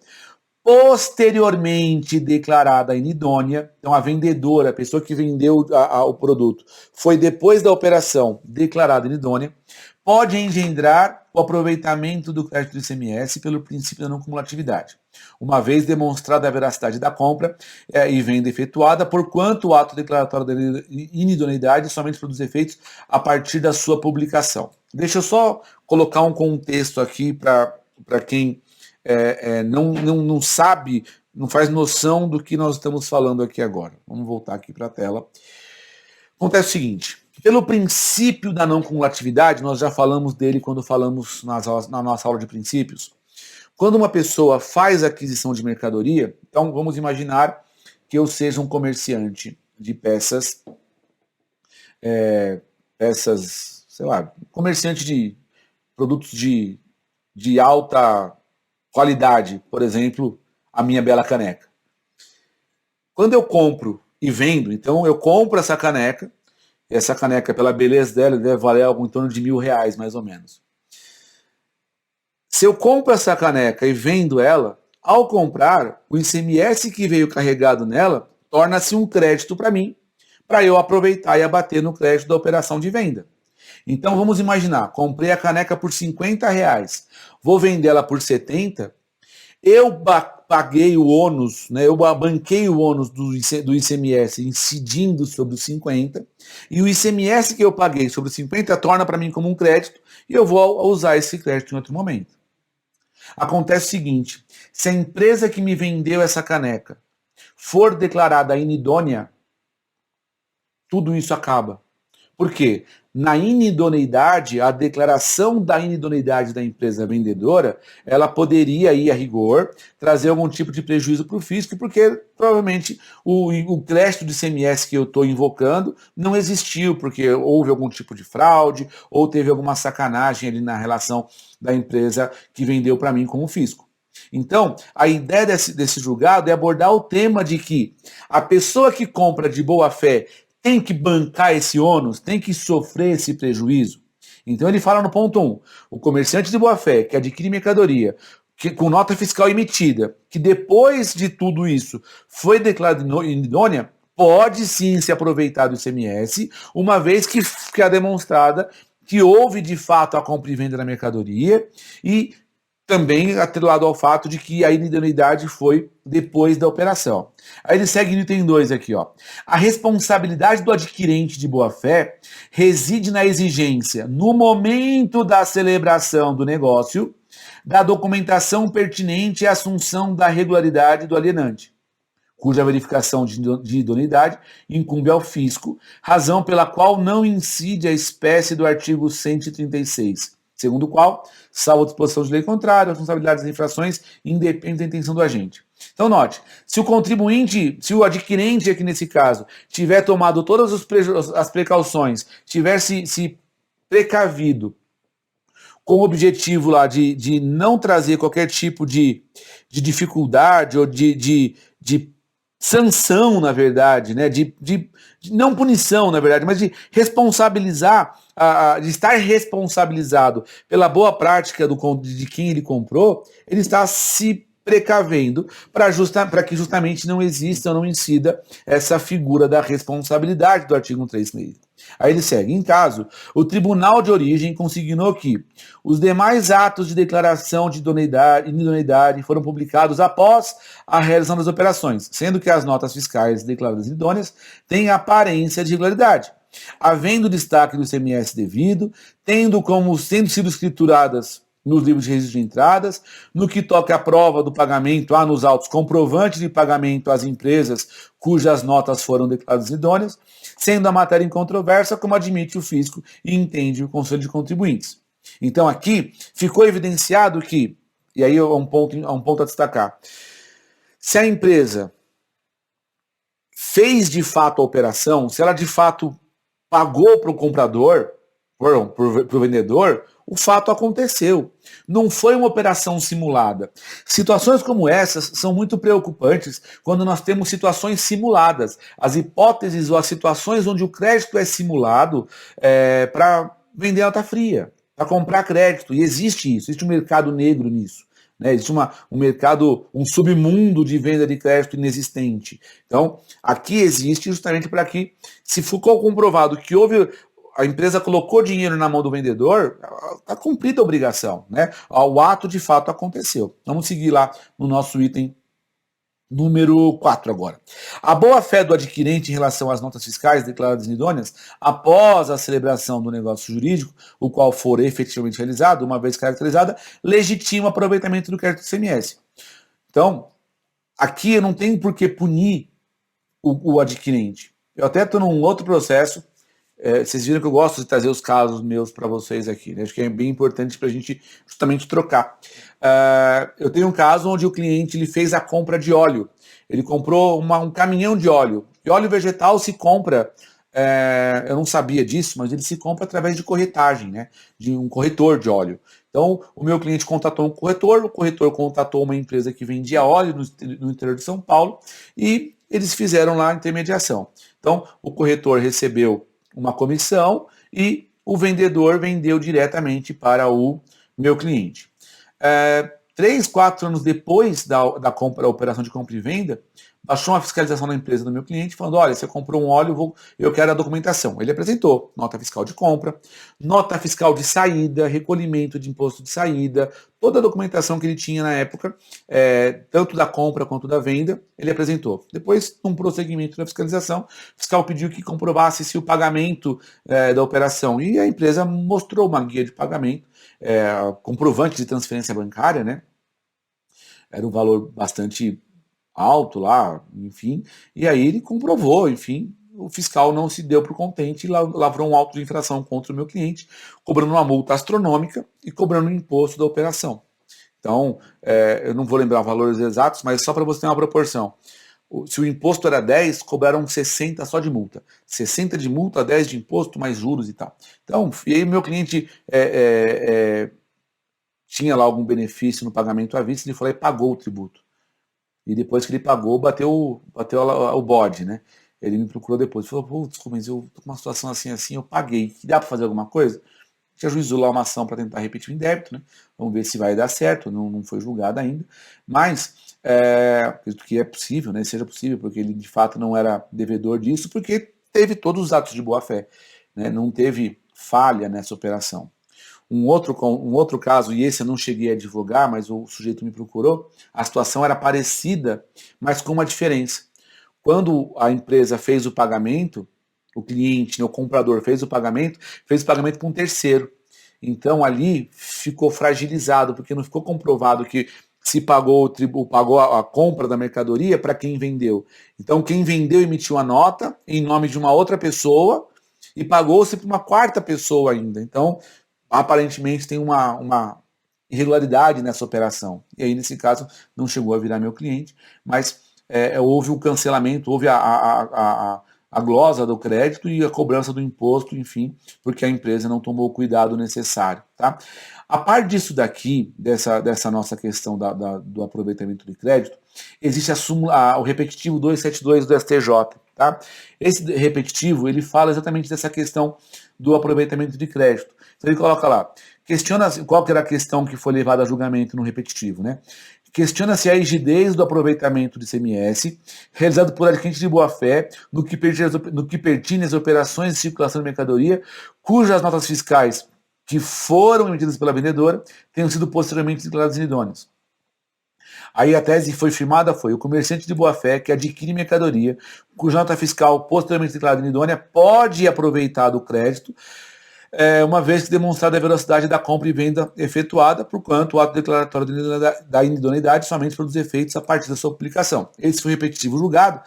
posteriormente declarada inidônea, então a vendedora, a pessoa que vendeu o produto, foi depois da operação declarada inidônea, pode engendrar o aproveitamento do crédito do ICMS pelo princípio da não cumulatividade, uma vez demonstrada a veracidade da compra e venda efetuada, porquanto o ato declaratório da inidoneidade somente produz efeitos a partir da sua publicação. Deixa eu só colocar um contexto aqui para quem não sabe, não faz noção do que nós estamos falando aqui agora. Vamos voltar aqui para a tela. Acontece o seguinte, pelo princípio da não cumulatividade, nós já falamos dele quando falamos na nossa aula de princípios. Quando uma pessoa faz aquisição de mercadoria, então vamos imaginar que eu seja um comerciante de peças, sei lá, comerciante de produtos de alta qualidade, por exemplo, a minha bela caneca. Quando eu compro e vendo, então eu compro essa caneca pela beleza dela deve valer algo em torno de R$1.000, mais ou menos. Se eu compro essa caneca e vendo ela, ao comprar, o ICMS que veio carregado nela torna-se um crédito para mim, para eu aproveitar e abater no crédito da operação de venda. Então vamos imaginar, comprei a caneca por R$50, vou vender ela por 70, eu paguei o ônus, né, eu banquei o ônus do ICMS incidindo sobre os 50, e o ICMS que eu paguei sobre os 50 torna para mim como um crédito, e eu vou usar esse crédito em outro momento. Acontece o seguinte, se a empresa que me vendeu essa caneca for declarada inidônea, tudo isso acaba. Por quê? Na inidoneidade, a declaração da inidoneidade da empresa vendedora, ela poderia, aí, a rigor, trazer algum tipo de prejuízo para o fisco, porque provavelmente o crédito de ICMS que eu estou invocando não existiu, porque houve algum tipo de fraude, ou teve alguma sacanagem ali na relação da empresa que vendeu para mim com o fisco. Então, a ideia desse julgado é abordar o tema de que a pessoa que compra de boa fé tem que bancar esse ônus, tem que sofrer esse prejuízo. Então ele fala no ponto 1, o comerciante de boa fé que adquire mercadoria com nota fiscal emitida, que depois de tudo isso foi declarada inidônea, pode sim se aproveitar do ICMS, uma vez que fica demonstrada que houve de fato a compra e venda da mercadoria e também atrelado ao fato de que a inidoneidade foi depois da operação. Aí ele segue no item 2 aqui, ó. A responsabilidade do adquirente de boa-fé reside na exigência, no momento da celebração do negócio, da documentação pertinente à assunção da regularidade do alienante, cuja verificação de idoneidade incumbe ao fisco, razão pela qual não incide a espécie do artigo 136. Segundo o qual, salvo disposição de lei contrária, a responsabilidade das infrações independe da intenção do agente. Então note, se o contribuinte, se o adquirente aqui nesse caso, tiver tomado todas as precauções, tiver se precavido com o objetivo lá de não trazer qualquer tipo de dificuldade ou de sanção, na verdade, né? de não punição, na verdade, mas de responsabilizar, de estar responsabilizado pela boa prática de quem ele comprou, ele está se precavendo para que justamente não exista ou não incida essa figura da responsabilidade do artigo 136. Aí ele segue, em caso, o tribunal de origem consignou que os demais atos de declaração de inidoneidade foram publicados após a realização das operações, sendo que as notas fiscais declaradas idôneas têm aparência de regularidade, havendo destaque do ICMS devido, tendo sido escrituradas nos livros de registro de entradas, no que toca à prova do pagamento, há nos autos comprovante de pagamento às empresas cujas notas foram declaradas idôneas, sendo a matéria incontroversa, como admite o fisco e entende o Conselho de Contribuintes. Então aqui ficou evidenciado que, e aí é um ponto a destacar, se a empresa fez de fato a operação, se ela de fato pagou para o comprador, para o vendedor, o fato aconteceu. Não foi uma operação simulada. Situações como essas são muito preocupantes quando nós temos situações simuladas. As hipóteses ou as situações onde o crédito é simulado para vender nota fria, para comprar crédito. E existe isso, existe um mercado negro nisso. Né? Existe um mercado, um submundo de venda de crédito inexistente. Então, aqui existe justamente para que, se for comprovado que houve... A empresa colocou dinheiro na mão do vendedor, está cumprida a obrigação, né? O ato de fato aconteceu. Vamos seguir lá no nosso item número 4 agora. A boa-fé do adquirente em relação às notas fiscais declaradas inidôneas após a celebração do negócio jurídico, o qual for efetivamente realizado, uma vez caracterizada, legitima o aproveitamento do crédito do ICMS. Então, aqui eu não tenho por que punir o adquirente. Eu até estou num outro processo. Vocês viram que eu gosto de trazer os casos meus para vocês aqui, né? Acho que é bem importante para a gente justamente trocar. Eu tenho um caso onde o cliente ele fez a compra de óleo. Ele comprou um caminhão de óleo. E óleo vegetal se compra, eu não sabia disso, mas ele se compra através de corretagem, né? De um corretor de óleo. Então, o meu cliente contatou um corretor, o corretor contatou uma empresa que vendia óleo no interior de São Paulo e eles fizeram lá a intermediação. Então, o corretor recebeu uma comissão e o vendedor vendeu diretamente para o meu cliente. 3, 4 anos depois da operação de compra e venda, baixou uma fiscalização da empresa do meu cliente, falando, olha, você comprou um óleo, eu quero a documentação. Ele apresentou nota fiscal de compra, nota fiscal de saída, recolhimento de imposto de saída, toda a documentação que ele tinha na época, tanto da compra quanto da venda, ele apresentou. Depois, num prosseguimento da fiscalização, o fiscal pediu que comprovasse se o pagamento da operação, e a empresa mostrou uma guia de pagamento, comprovante de transferência bancária, né? Era um valor bastante alto lá, enfim, e aí ele comprovou, enfim, o fiscal não se deu por contente e lavrou um auto de infração contra o meu cliente, cobrando uma multa astronômica e cobrando o imposto da operação. Então, eu não vou lembrar valores exatos, mas só para você ter uma proporção. Se o imposto era 10, cobraram 60 só de multa. 60 de multa, 10 de imposto, mais juros e tal. Então, e aí meu cliente tinha lá algum benefício no pagamento à vista, ele foi lá e pagou o tributo. E depois que ele pagou, bateu o bode, né? Ele me procurou depois, falou, pô, desculpa, mas eu tô com uma situação assim, eu paguei. Dá para fazer alguma coisa? A gente ajuizou lá uma ação para tentar repetir o indébito, né? Vamos ver se vai dar certo, não foi julgado ainda. Mas, acredito que é possível, né? Seja possível, porque ele de fato não era devedor disso, porque teve todos os atos de boa-fé, né? Não teve falha nessa operação. Um outro caso, e esse eu não cheguei a divulgar, mas o sujeito me procurou, a situação era parecida, mas com uma diferença. Quando a empresa fez o pagamento, o cliente, né, o comprador fez o pagamento para um terceiro. Então ali ficou fragilizado, porque não ficou comprovado que se pagou a compra da mercadoria para quem vendeu. Então quem vendeu emitiu a nota em nome de uma outra pessoa e pagou-se para uma quarta pessoa ainda. Então, aparentemente tem uma irregularidade nessa operação. E aí, nesse caso, não chegou a virar meu cliente, mas houve o cancelamento, houve a glosa do crédito e a cobrança do imposto, enfim, porque a empresa não tomou o cuidado necessário. Tá? A parte disso daqui, dessa nossa questão do aproveitamento de crédito, existe o repetitivo 272 do STJ. Tá? Esse repetitivo, ele fala exatamente dessa questão do aproveitamento de crédito. Então ele coloca lá, questiona qual que era a questão que foi levada a julgamento no repetitivo, né? Questiona-se a rigidez do aproveitamento do ICMS realizado por adquirente de boa-fé no que pertine às operações de circulação de mercadoria cujas notas fiscais que foram emitidas pela vendedora tenham sido posteriormente declaradas inidôneas. Aí a tese foi firmada foi: o comerciante de boa-fé que adquire mercadoria cuja nota fiscal posteriormente declarada inidônea pode aproveitar do crédito, uma vez que demonstrada a velocidade da compra e venda efetuada, porquanto o ato declaratório da inidoneidade somente produz efeitos a partir da sua aplicação. Esse foi o repetitivo julgado,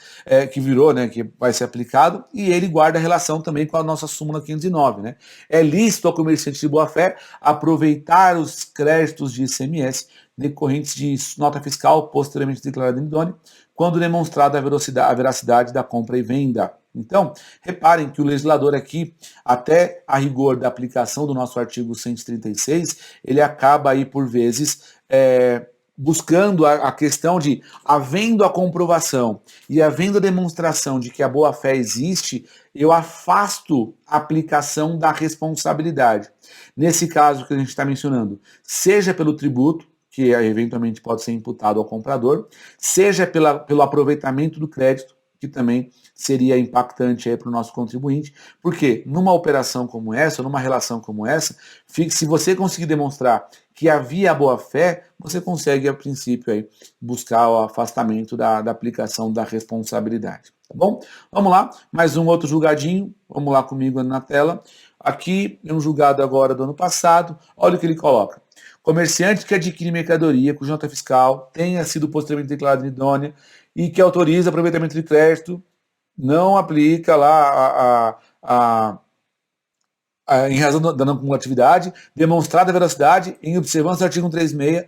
que virou, né, que vai ser aplicado, e ele guarda relação também com a nossa súmula 509. Né? É lícito ao comerciante de boa-fé aproveitar os créditos de ICMS decorrentes de nota fiscal posteriormente declarada inidônea, quando demonstrada a veracidade da compra e venda. Então, reparem que o legislador aqui, até a rigor da aplicação do nosso artigo 136, ele acaba aí, por vezes, buscando a questão de, havendo a comprovação e havendo a demonstração de que a boa-fé existe, eu afasto a aplicação da responsabilidade. Nesse caso que a gente está mencionando, seja pelo tributo, que eventualmente pode ser imputado ao comprador, seja pelo aproveitamento do crédito, que também seria impactante para o nosso contribuinte, porque numa operação como essa, numa relação como essa, se você conseguir demonstrar que havia boa-fé, você consegue, a princípio, aí, buscar o afastamento da aplicação da responsabilidade. Tá bom? Vamos lá, mais um outro julgadinho, vamos lá comigo na tela. Aqui é um julgado agora do ano passado, olha o que ele coloca. Comerciante que adquire mercadoria cuja nota fiscal tenha sido posteriormente declarada inidônea e que autoriza aproveitamento de crédito, não aplica lá em razão da não cumulatividade, demonstrada a velocidade em observância do artigo 136,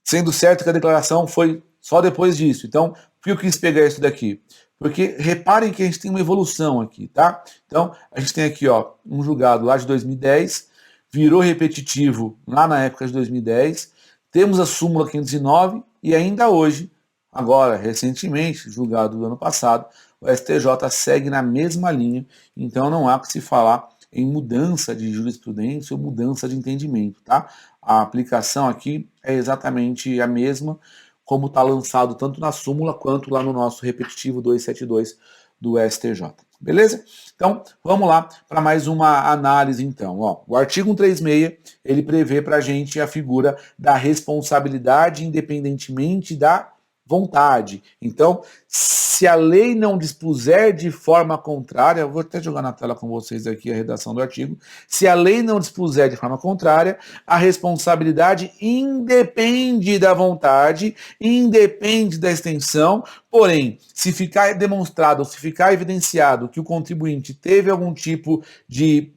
sendo certo que a declaração foi só depois disso. Então, por que eu quis pegar isso daqui? Porque reparem que a gente tem uma evolução aqui, tá? Então, a gente tem aqui, ó, um julgado lá de 2010, virou repetitivo lá na época de 2010, temos a súmula 509 e ainda hoje, agora, recentemente, julgado do ano passado, o STJ segue na mesma linha, então não há que se falar em mudança de jurisprudência ou mudança de entendimento, tá? A aplicação aqui é exatamente a mesma, como está lançado tanto na súmula quanto lá no nosso repetitivo 272 do STJ. Beleza? Então, vamos lá para mais uma análise, então. Ó, o artigo 136, ele prevê para a gente a figura da responsabilidade independentemente da vontade. Então, se a lei não dispuser de forma contrária, eu vou até jogar na tela com vocês aqui a redação do artigo, se a lei não dispuser de forma contrária, a responsabilidade independe da vontade, independe da extensão, porém, se ficar demonstrado, se ficar evidenciado que o contribuinte teve algum tipo de,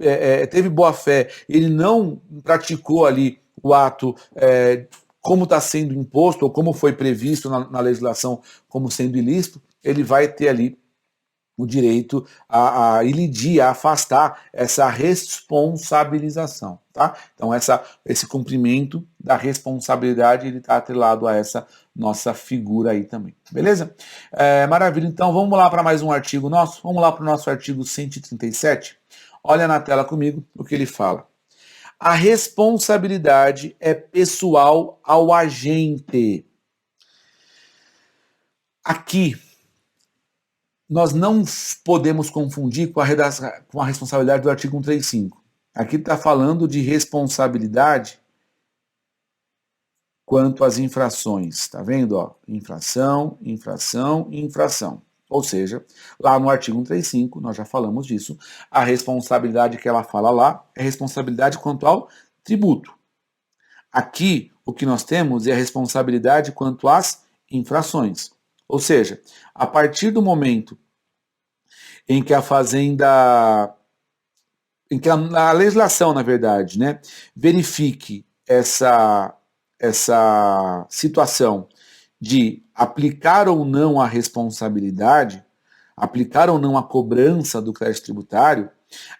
teve boa fé, ele não praticou ali o ato como está sendo imposto ou como foi previsto na legislação como sendo ilícito, ele vai ter ali o direito a ilidir, a afastar essa responsabilização, tá? Então esse cumprimento da responsabilidade, ele está atrelado a essa nossa figura aí também, beleza? Maravilha, então vamos lá para mais um artigo nosso, vamos lá para o nosso artigo 137, olha na tela comigo o que ele fala. A responsabilidade é pessoal ao agente. Aqui, nós não podemos confundir com a responsabilidade do artigo 135. Aqui está falando de responsabilidade quanto às infrações. Tá vendo? Ó, infração, infração e infração. Ou seja, lá no artigo 135, nós já falamos disso, a responsabilidade que ela fala lá é responsabilidade quanto ao tributo. Aqui, o que nós temos é a responsabilidade quanto às infrações. Ou seja, a partir do momento em que a fazenda, em que a legislação, na verdade, né, verifique essa situação de aplicar ou não a responsabilidade, aplicar ou não a cobrança do crédito tributário,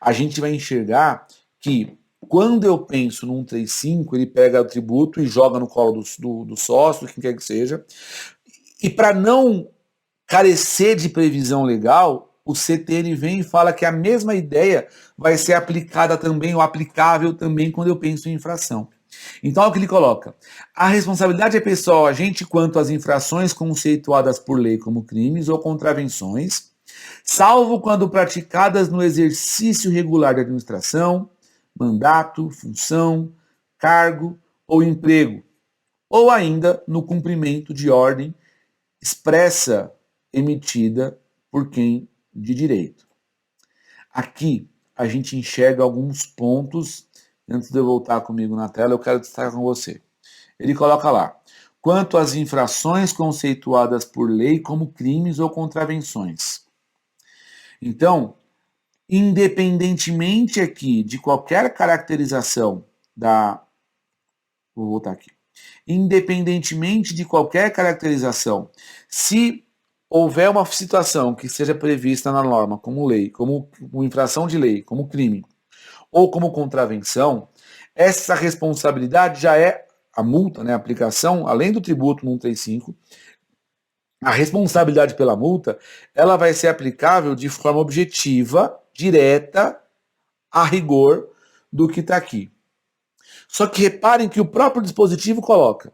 a gente vai enxergar que quando eu penso no 135, ele pega o tributo e joga no colo do sócio, quem quer que seja, e para não carecer de previsão legal, o CTN vem e fala que a mesma ideia vai ser aplicada também, ou aplicável também, quando eu penso em infração. Então, olha o que ele coloca. A responsabilidade é pessoal agente quanto às infrações conceituadas por lei como crimes ou contravenções, salvo quando praticadas no exercício regular de administração, mandato, função, cargo ou emprego, ou ainda no cumprimento de ordem expressa emitida por quem de direito. Aqui a gente enxerga alguns pontos. Antes de eu voltar comigo na tela, eu quero destacar com você. Ele coloca lá, quanto às infrações conceituadas por lei como crimes ou contravenções. Então, independentemente aqui de qualquer caracterização vou voltar aqui. Independentemente de qualquer caracterização, se houver uma situação que seja prevista na norma como lei, como infração de lei, como crime, ou como contravenção, essa responsabilidade já é a multa, né, a aplicação, além do tributo no 135, a responsabilidade pela multa, ela vai ser aplicável de forma objetiva, direta, a rigor do que está aqui. Só que reparem que o próprio dispositivo coloca,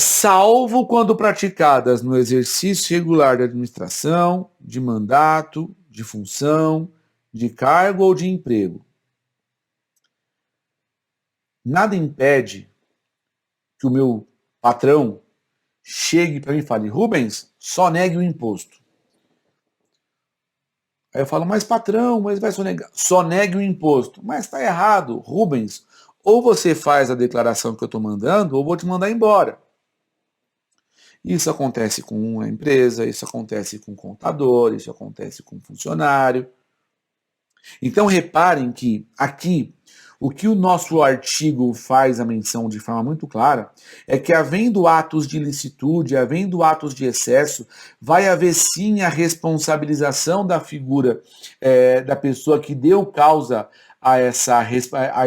salvo quando praticadas no exercício regular de administração, de mandato, de função, de cargo ou de emprego. Nada impede que o meu patrão chegue para mim e fale, Rubens, só negue o imposto. Aí eu falo, mas patrão, mas vai sonegar. Só negue o imposto. Mas está errado, Rubens. Ou você faz a declaração que eu estou mandando, ou vou te mandar embora. Isso acontece com uma empresa, isso acontece com um contador, isso acontece com um funcionário. Então reparem que aqui, o que o nosso artigo faz a menção de forma muito clara é que, havendo atos de ilicitude, havendo atos de excesso, vai haver sim a responsabilização da figura da pessoa que deu causa a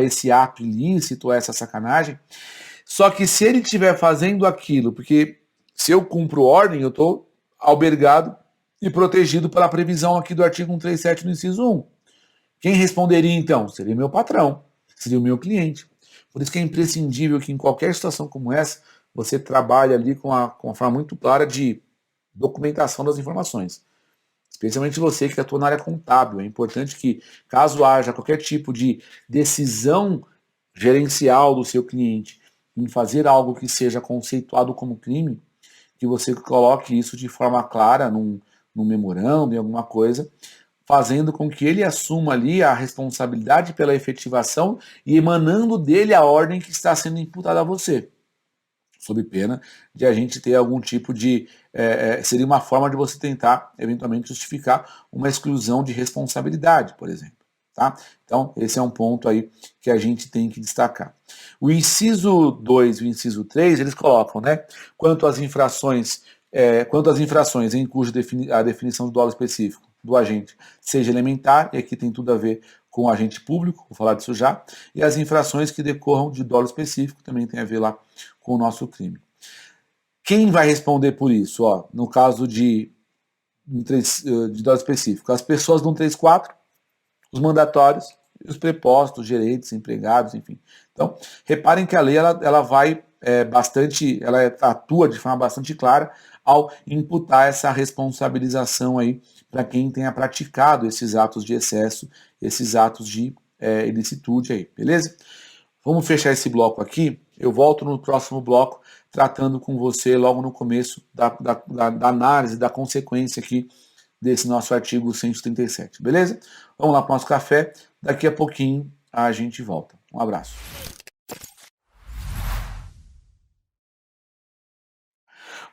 esse ato ilícito, a essa sacanagem. Só que se ele estiver fazendo aquilo, porque se eu cumpro ordem, eu estou albergado e protegido pela previsão aqui do artigo 137 no inciso 1. Quem responderia então? Seria meu patrão, seria o meu cliente. Por isso que é imprescindível que em qualquer situação como essa, você trabalha ali com uma forma muito clara de documentação das informações. Especialmente você que atua na área contábil. É importante que, caso haja qualquer tipo de decisão gerencial do seu cliente em fazer algo que seja conceituado como crime, que você coloque isso de forma clara num memorando, em alguma coisa, fazendo com que ele assuma ali a responsabilidade pela efetivação e emanando dele a ordem que está sendo imputada a você, sob pena de a gente ter algum tipo de... seria uma forma de você tentar, eventualmente, justificar uma exclusão de responsabilidade, por exemplo. Tá? Então, esse é um ponto aí que a gente tem que destacar. O inciso 2 e o inciso 3, eles colocam, né? Quanto às infrações em cuja a definição do dolo específico do agente seja elementar, e aqui tem tudo a ver com o agente público, vou falar disso já, e as infrações que decorram de dolo específico também tem a ver lá com o nosso crime. Quem vai responder por isso? Ó, no caso de dolo específico, as pessoas do 134, os mandatórios, os prepostos, gerentes, empregados, enfim. Então, reparem que a lei ela vai ela atua de forma bastante clara ao imputar essa responsabilização aí para quem tenha praticado esses atos de excesso, esses atos de ilicitude aí, beleza? Vamos fechar esse bloco aqui. Eu volto no próximo bloco tratando com você logo no começo da análise, da consequência aqui desse nosso artigo 137, beleza? Vamos lá para o nosso café. Daqui a pouquinho a gente volta. Um abraço.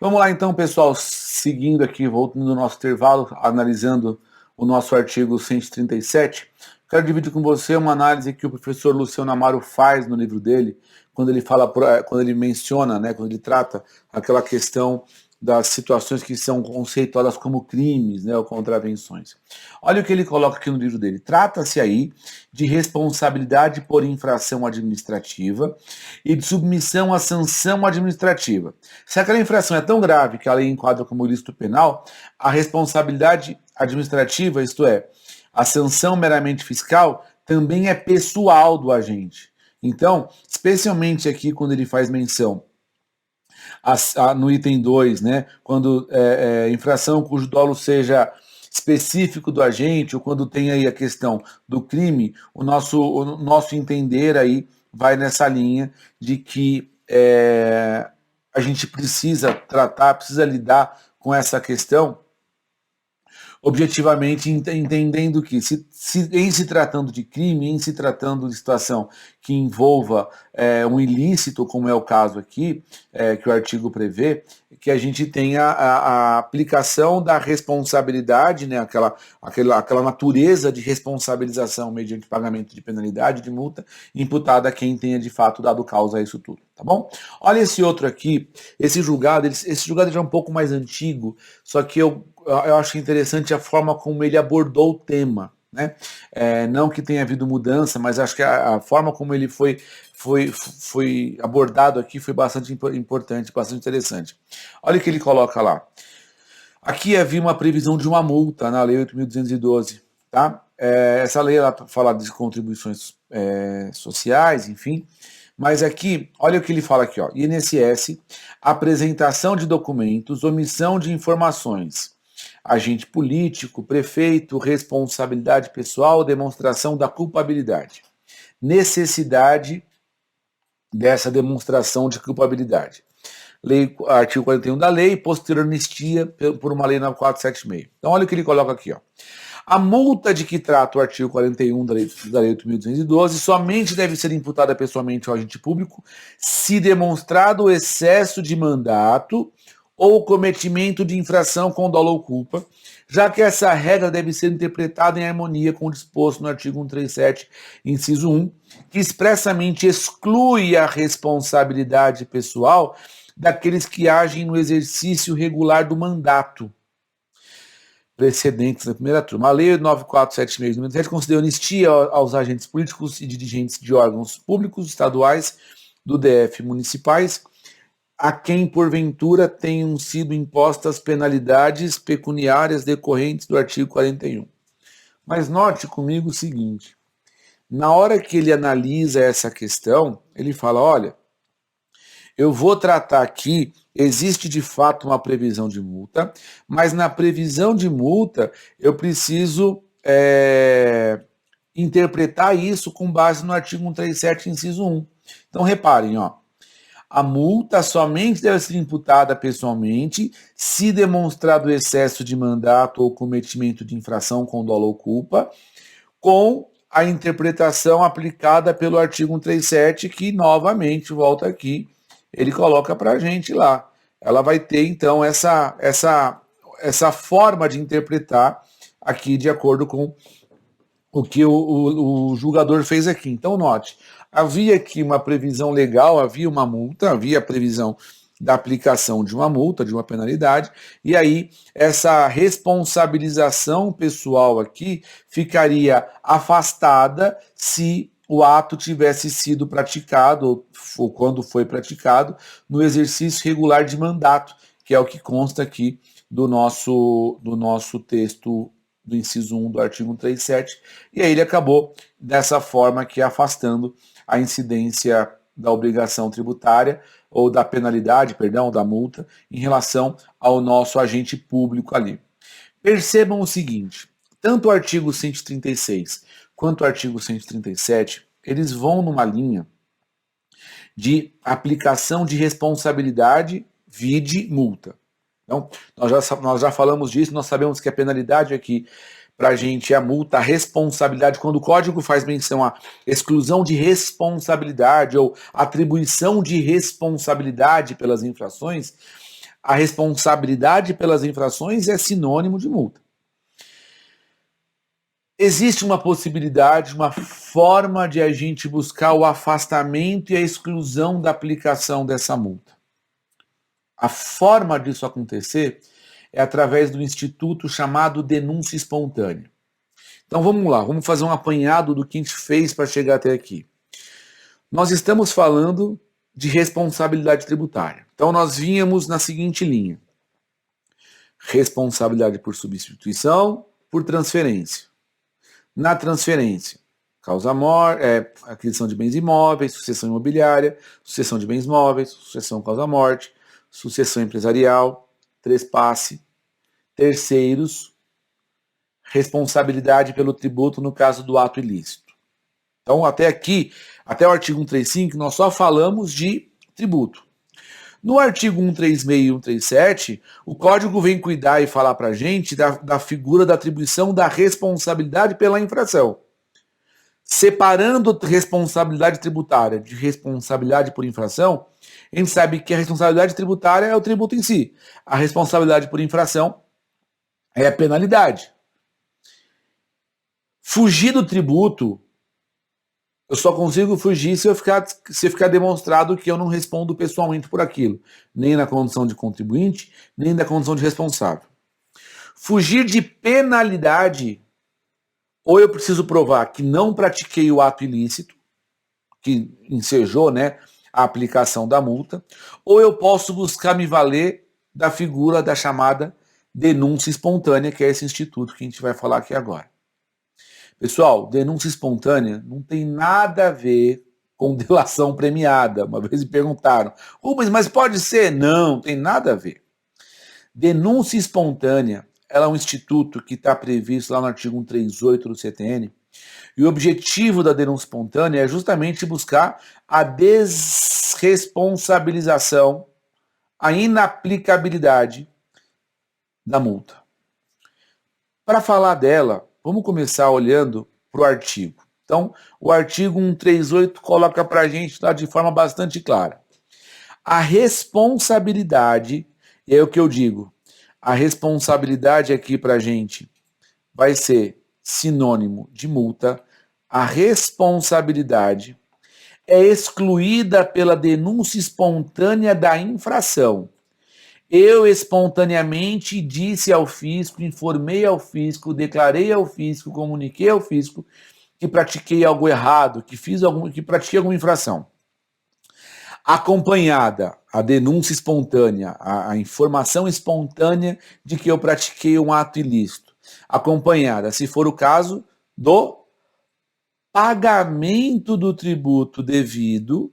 Vamos lá então, pessoal, seguindo aqui, voltando no nosso intervalo, analisando o nosso artigo 137. Quero dividir com você uma análise que o professor Luciano Amaro faz no livro dele, quando ele fala, quando ele menciona, né, quando ele trata aquela questão das situações que são conceituadas como crimes, né, ou contravenções. Olha o que ele coloca aqui no livro dele. Trata-se aí de responsabilidade por infração administrativa e de submissão à sanção administrativa. Se aquela infração é tão grave que a lei enquadra como ilícito penal, a responsabilidade administrativa, isto é, a sanção meramente fiscal, também é pessoal do agente. Então, especialmente aqui quando ele faz menção no item 2, né, quando infração cujo dolo seja específico do agente, ou quando tem aí a questão do crime, o nosso entender aí vai nessa linha de que a gente precisa tratar, precisa lidar com essa questão objetivamente, entendendo que em se tratando de crime, em se tratando de situação que envolva um ilícito, como é o caso aqui, que o artigo prevê, que a gente tenha a aplicação da responsabilidade, né, aquela natureza de responsabilização mediante pagamento de penalidade, de multa, imputada a quem tenha de fato dado causa a isso tudo, tá bom? Olha esse outro aqui, esse julgado já é um pouco mais antigo, só que eu acho interessante a forma como ele abordou o tema, né? Não que tenha havido mudança, mas acho que a forma como ele foi abordado aqui foi bastante importante, bastante interessante. Olha o que ele coloca lá. Aqui havia uma previsão de uma multa na Lei 8.212, tá? Essa lei ela fala de contribuições sociais, enfim. Mas aqui, olha o que ele fala aqui, ó. INSS, apresentação de documentos, omissão de informações. Agente político, prefeito, responsabilidade pessoal, demonstração da culpabilidade. Necessidade dessa demonstração de culpabilidade. Artigo 41 da lei, posterior anistia por uma lei 9476. Então olha o que ele coloca aqui, ó. A multa de que trata o artigo 41 da lei 8.212 somente deve ser imputada pessoalmente ao agente público se demonstrado o excesso de mandato ou cometimento de infração com dolo ou culpa, já que essa regra deve ser interpretada em harmonia com o disposto no artigo 137, inciso 1, que expressamente exclui a responsabilidade pessoal daqueles que agem no exercício regular do mandato precedentes da primeira turma. A Lei 9476 de 2007 concedeu anistia aos agentes políticos e dirigentes de órgãos públicos, estaduais, do DF municipais, a quem, porventura, tenham sido impostas penalidades pecuniárias decorrentes do artigo 41. Mas note comigo o seguinte, na hora que ele analisa essa questão, ele fala, olha, eu vou tratar aqui, existe de fato uma previsão de multa, mas na previsão de multa eu preciso interpretar isso com base no artigo 137, inciso 1. Então reparem, ó, a multa somente deve ser imputada pessoalmente se demonstrado excesso de mandato ou cometimento de infração com dolo ou culpa, com a interpretação aplicada pelo artigo 137, que novamente, volta aqui, ele coloca para a gente lá. Ela vai ter, então, essa forma de interpretar aqui de acordo com o que o julgador fez aqui. Então, note, havia aqui uma previsão legal, havia uma multa, havia a previsão da aplicação de uma multa, de uma penalidade, e aí essa responsabilização pessoal aqui ficaria afastada se o ato tivesse sido praticado, ou quando foi praticado, no exercício regular de mandato, que é o que consta aqui do nosso texto do inciso 1 do artigo 137, e aí ele acabou dessa forma aqui afastando a incidência da obrigação tributária, ou da penalidade, perdão, da multa, em relação ao nosso agente público ali. Percebam o seguinte, tanto o artigo 136 quanto o artigo 137, eles vão numa linha de aplicação de responsabilidade vide multa. Então, nós já falamos disso, nós sabemos que a penalidade aqui para a gente é a multa, a responsabilidade, quando o código faz menção à exclusão de responsabilidade ou atribuição de responsabilidade pelas infrações, a responsabilidade pelas infrações é sinônimo de multa. Existe uma possibilidade, uma forma de a gente buscar o afastamento e a exclusão da aplicação dessa multa. A forma disso acontecer é através do instituto chamado denúncia espontânea. Então vamos lá, vamos fazer um apanhado do que a gente fez para chegar até aqui. Nós estamos falando de responsabilidade tributária. Então nós vínhamos na seguinte linha: responsabilidade por substituição, por transferência. Na transferência, aquisição de bens imóveis, sucessão imobiliária, sucessão de bens móveis, sucessão causa-morte, sucessão empresarial, trespasse, terceiros, responsabilidade pelo tributo no caso do ato ilícito. Então, até aqui, até o artigo 135, nós só falamos de tributo. No artigo 136 e 137, o Código vem cuidar e falar para a gente da figura da atribuição da responsabilidade pela infração. Separando responsabilidade tributária de responsabilidade por infração, a gente sabe que a responsabilidade tributária é o tributo em si. A responsabilidade por infração é a penalidade. Fugir do tributo, eu só consigo fugir se ficar demonstrado que eu não respondo pessoalmente por aquilo, nem na condição de contribuinte, nem na condição de responsável. Fugir de penalidade, ou eu preciso provar que não pratiquei o ato ilícito, que ensejou, né, a aplicação da multa, ou eu posso buscar me valer da figura da chamada denúncia espontânea, que é esse instituto que a gente vai falar aqui agora. Pessoal, denúncia espontânea não tem nada a ver com delação premiada. Uma vez me perguntaram, Rubens, mas pode ser? Não, tem nada a ver. Denúncia espontânea, ela é um instituto que está previsto lá no artigo 138 do CTN, e o objetivo da denúncia espontânea é justamente buscar a desresponsabilização, a inaplicabilidade da multa. Para falar dela, vamos começar olhando para o artigo. Então, o artigo 138 coloca para a gente lá de forma bastante clara. A responsabilidade, e é o que eu digo, a responsabilidade aqui para a gente vai ser sinônimo de multa. A responsabilidade é excluída pela denúncia espontânea da infração. Eu espontaneamente disse ao fisco, informei ao fisco, declarei ao fisco, comuniquei ao fisco que pratiquei algo errado, que pratiquei alguma infração. Acompanhada a denúncia espontânea, a informação espontânea de que eu pratiquei um ato ilícito. Acompanhada, se for o caso, do pagamento do tributo devido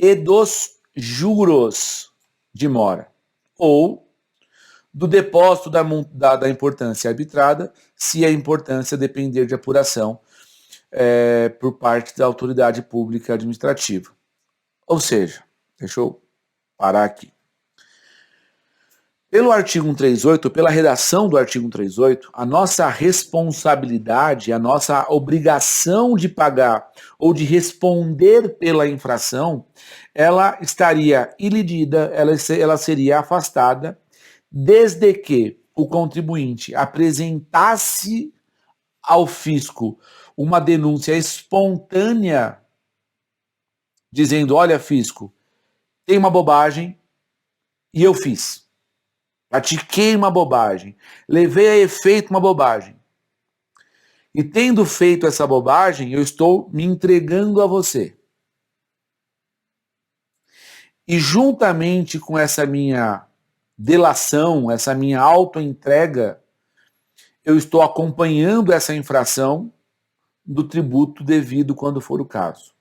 e dos juros de mora, ou do depósito da importância arbitrada, se a importância depender de apuração por parte da autoridade pública administrativa. Ou seja, deixa eu parar aqui. Pelo artigo 138, pela redação do artigo 138, a nossa responsabilidade, a nossa obrigação de pagar ou de responder pela infração, ela estaria ilidida, ela seria afastada, desde que o contribuinte apresentasse ao fisco uma denúncia espontânea, dizendo, olha, fisco, tem uma bobagem e eu fiz. Pratiquei uma bobagem, levei a efeito uma bobagem. E tendo feito essa bobagem, eu estou me entregando a você. E juntamente com essa minha delação, essa minha autoentrega, eu estou acompanhando essa infração do tributo devido quando for o caso.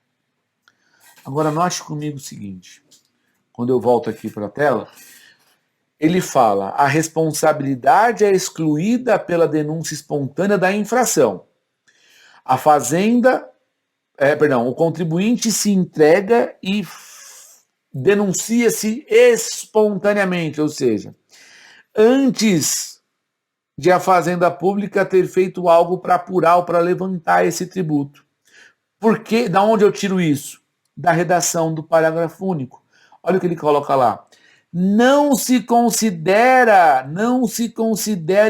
Agora note comigo o seguinte, quando eu volto aqui para a tela, ele fala, a responsabilidade é excluída pela denúncia espontânea da infração. A fazenda, o contribuinte se entrega e denuncia-se espontaneamente, ou seja, antes de a fazenda pública ter feito algo para apurar ou para levantar esse tributo. Por quê? Da onde eu tiro isso? Da redação do parágrafo único. Olha o que ele coloca lá. Não se considera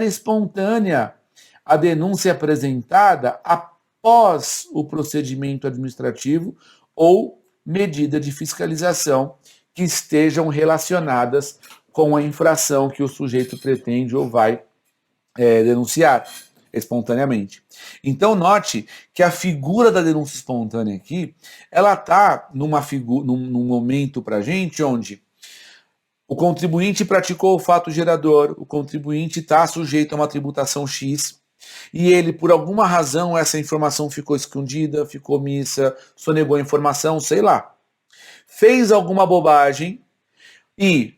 espontânea a denúncia apresentada após o procedimento administrativo ou medida de fiscalização que estejam relacionadas com a infração que o sujeito pretende ou vai denunciar espontaneamente. Então note que a figura da denúncia espontânea aqui, ela está num momento para a gente onde o contribuinte praticou o fato gerador, o contribuinte está sujeito a uma tributação X, e ele, por alguma razão, essa informação ficou escondida, ficou omissa, sonegou a informação, sei lá. Fez alguma bobagem e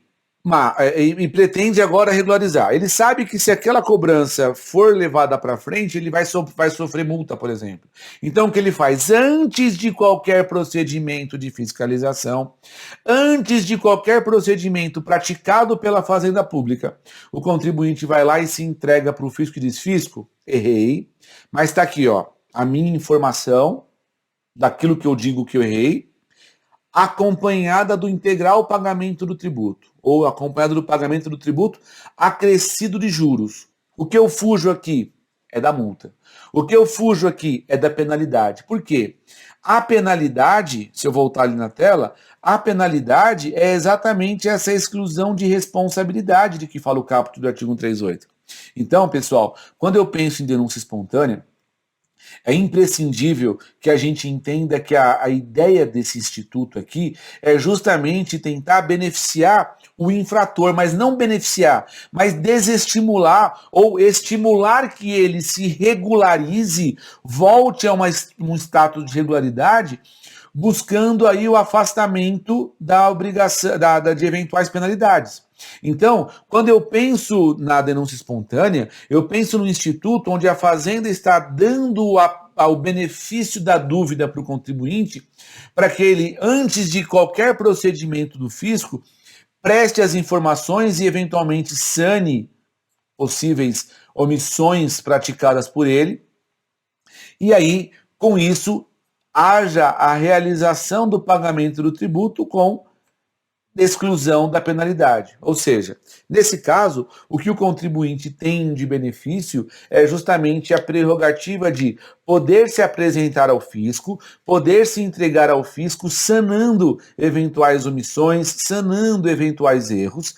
pretende agora regularizar. Ele sabe que se aquela cobrança for levada para frente, ele vai sofrer multa, por exemplo. Então o que ele faz? Antes de qualquer procedimento de fiscalização, antes de qualquer procedimento praticado pela Fazenda Pública, o contribuinte vai lá e se entrega para o fisco e diz, fisco, errei, mas está aqui, ó, a minha informação daquilo que eu digo que eu errei, acompanhada do integral pagamento do tributo, ou acompanhada do pagamento do tributo acrescido de juros. O que eu fujo aqui é da multa. O que eu fujo aqui é da penalidade. Por quê? A penalidade, se eu voltar ali na tela, a penalidade é exatamente essa exclusão de responsabilidade de que fala o caput do artigo 138. Então, pessoal, quando eu penso em denúncia espontânea, é imprescindível que a gente entenda que a ideia desse instituto aqui é justamente tentar beneficiar o infrator, mas não beneficiar, mas desestimular ou estimular que ele se regularize, volte a um status de regularidade, buscando aí o afastamento da obrigação, de eventuais penalidades. Então, quando eu penso na denúncia espontânea, eu penso no instituto onde a Fazenda está dando o benefício da dúvida para o contribuinte, para que ele, antes de qualquer procedimento do fisco, preste as informações e eventualmente sane possíveis omissões praticadas por ele, e aí, com isso, haja a realização do pagamento do tributo com exclusão da penalidade. Ou seja, nesse caso, o que o contribuinte tem de benefício é justamente a prerrogativa de poder se apresentar ao fisco, poder se entregar ao fisco, sanando eventuais omissões, sanando eventuais erros,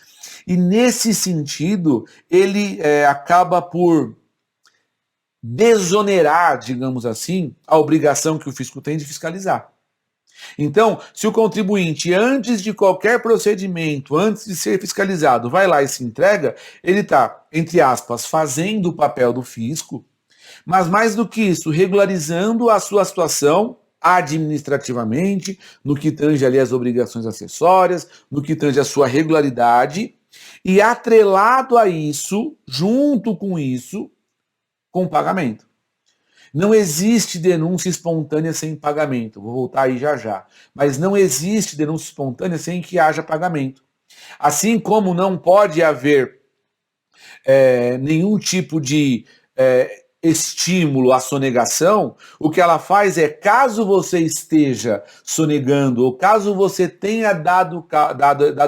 e nesse sentido, ele acaba por desonerar, digamos assim, a obrigação que o fisco tem de fiscalizar. Então, se o contribuinte, antes de qualquer procedimento, antes de ser fiscalizado, vai lá e se entrega, ele está, entre aspas, fazendo o papel do fisco, mas mais do que isso, regularizando a sua situação administrativamente, no que tange ali as obrigações acessórias, no que tange a sua regularidade, e atrelado a isso, junto com isso, com pagamento. Não existe denúncia espontânea sem pagamento. Vou voltar aí já já. Mas não existe denúncia espontânea sem que haja pagamento. Assim como não pode haver nenhum tipo de estímulo à sonegação, o que ela faz é, caso você esteja sonegando, ou caso você tenha dado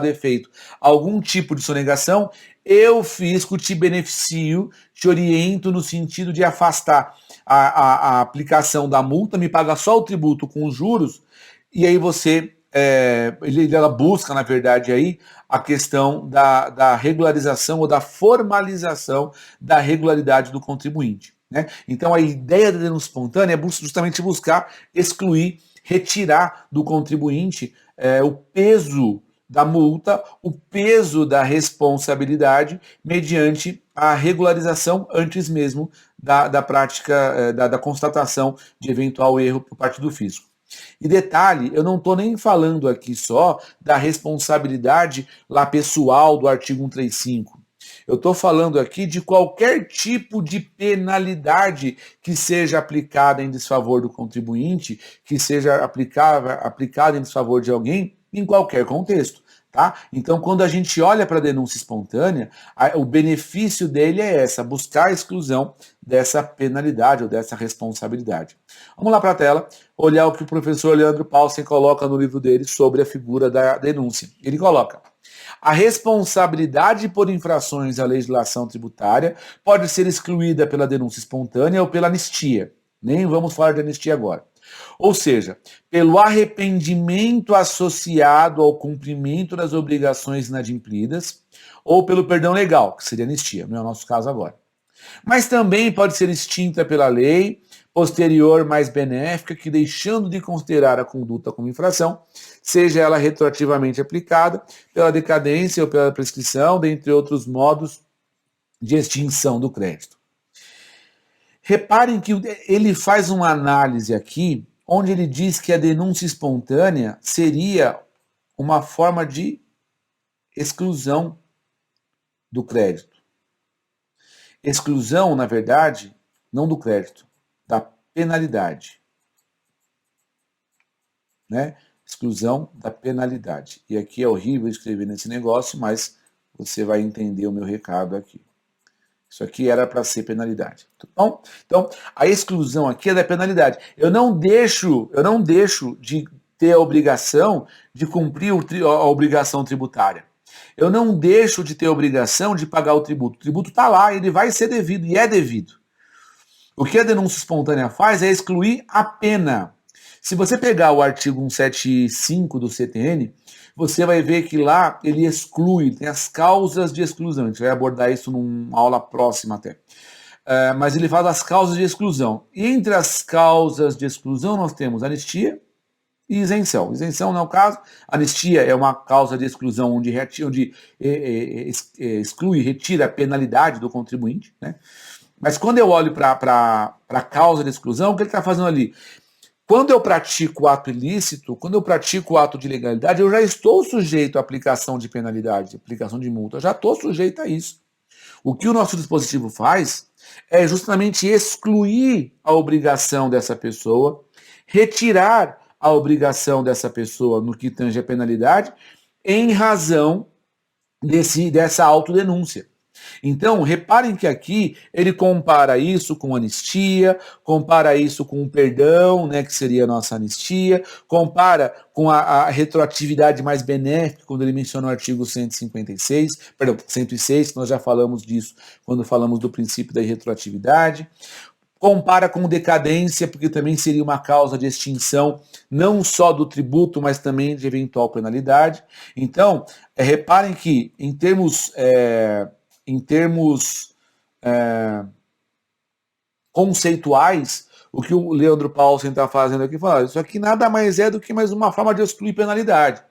efeito a algum tipo de sonegação, eu, fisco, te beneficio, te oriento no sentido de afastar a aplicação da multa, me paga só o tributo com os juros, e aí você, ela busca, na verdade, aí a questão da regularização ou da formalização da regularidade do contribuinte. Né? Então, a ideia da denúncia espontânea é justamente buscar excluir, retirar do contribuinte o peso da multa, o peso da responsabilidade, mediante a regularização antes mesmo da prática, da constatação de eventual erro por parte do fisco. E detalhe, eu não estou nem falando aqui só da responsabilidade lá pessoal do artigo 135. Eu estou falando aqui de qualquer tipo de penalidade que seja aplicada em desfavor do contribuinte, que seja aplicada em desfavor de alguém, em qualquer contexto. Tá? Então, quando a gente olha para a denúncia espontânea, o benefício dele é buscar a exclusão dessa penalidade ou dessa responsabilidade. Vamos lá para a tela, olhar o que o professor Leandro Paulsen coloca no livro dele sobre a figura da denúncia. Ele coloca: a responsabilidade por infrações à legislação tributária pode ser excluída pela denúncia espontânea ou pela anistia. Nem vamos falar de anistia agora. Ou seja, pelo arrependimento associado ao cumprimento das obrigações inadimplidas, ou pelo perdão legal, que seria anistia, não é o nosso caso agora. Mas também pode ser extinta pela lei posterior mais benéfica, que, deixando de considerar a conduta como infração, seja ela retroativamente aplicada pela decadência ou pela prescrição, dentre outros modos de extinção do crédito. Reparem que ele faz uma análise aqui, onde ele diz que a denúncia espontânea seria uma forma de exclusão do crédito. Exclusão, na verdade, não do crédito, da penalidade. Né? Exclusão da penalidade. E aqui é horrível escrever nesse negócio, mas você vai entender o meu recado aqui. Isso aqui era para ser penalidade. Tá bom? Então, a exclusão aqui é da penalidade. Eu não deixo de ter a obrigação de cumprir a obrigação tributária. Eu não deixo de ter a obrigação de pagar o tributo. O tributo está lá, ele vai ser devido e é devido. O que a denúncia espontânea faz é excluir a pena. Se você pegar o artigo 175 do CTN, você vai ver que lá ele exclui, tem as causas de exclusão. A gente vai abordar isso numa aula próxima até. Mas ele fala das causas de exclusão. E entre as causas de exclusão nós temos anistia e isenção. Isenção não é o caso. Anistia é uma causa de exclusão onde exclui, retira a penalidade do contribuinte. Né? Mas quando eu olho para a causa de exclusão, o que ele está fazendo ali? Quando eu pratico o ato ilícito, quando eu pratico o ato de ilegalidade, eu já estou sujeito à aplicação de penalidade, aplicação de multa, eu já estou sujeito a isso. O que o nosso dispositivo faz é justamente excluir a obrigação dessa pessoa, retirar a obrigação dessa pessoa no que tange a penalidade, em razão dessa autodenúncia. Então, reparem que aqui ele compara isso com anistia, compara isso com o perdão, né, que seria a nossa anistia, compara com a retroatividade mais benéfica, quando ele menciona o artigo 106, que nós já falamos disso quando falamos do princípio da retroatividade. Compara com decadência, porque também seria uma causa de extinção, não só do tributo, mas também de eventual penalidade. Então, reparem que, em termos conceituais, o que o Leandro Paulsen está fazendo aqui, fala, isso aqui nada mais é do que mais uma forma de excluir penalidade.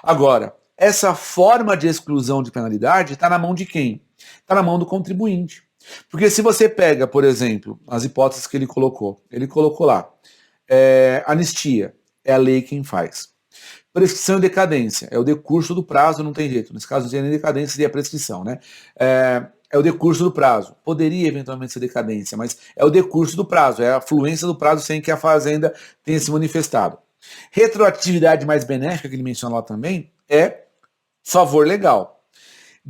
Agora, essa forma de exclusão de penalidade está na mão de quem? Está na mão do contribuinte. Porque se você pega, por exemplo, as hipóteses que ele colocou lá, Anistia, é a lei quem faz. Prescrição e decadência, é o decurso do prazo, não tem jeito. Nesse caso, não seria nem decadência, seria prescrição, né? É o decurso do prazo. Poderia eventualmente ser decadência, mas é o decurso do prazo, é a fluência do prazo sem que a fazenda tenha se manifestado. Retroatividade mais benéfica, que ele menciona lá também, é favor legal.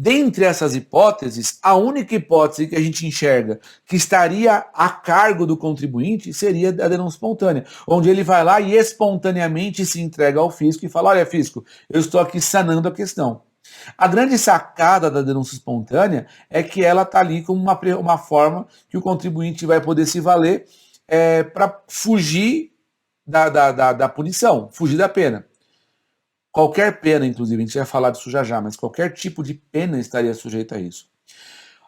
Dentre essas hipóteses, a única hipótese que a gente enxerga que estaria a cargo do contribuinte seria a denúncia espontânea, onde ele vai lá e espontaneamente se entrega ao fisco e fala: olha, fisco, eu estou aqui sanando a questão. A grande sacada da denúncia espontânea é que ela está ali como uma forma que o contribuinte vai poder se valer para fugir da punição, fugir da pena. Qualquer pena, inclusive, a gente vai falar disso já, mas qualquer tipo de pena estaria sujeita a isso.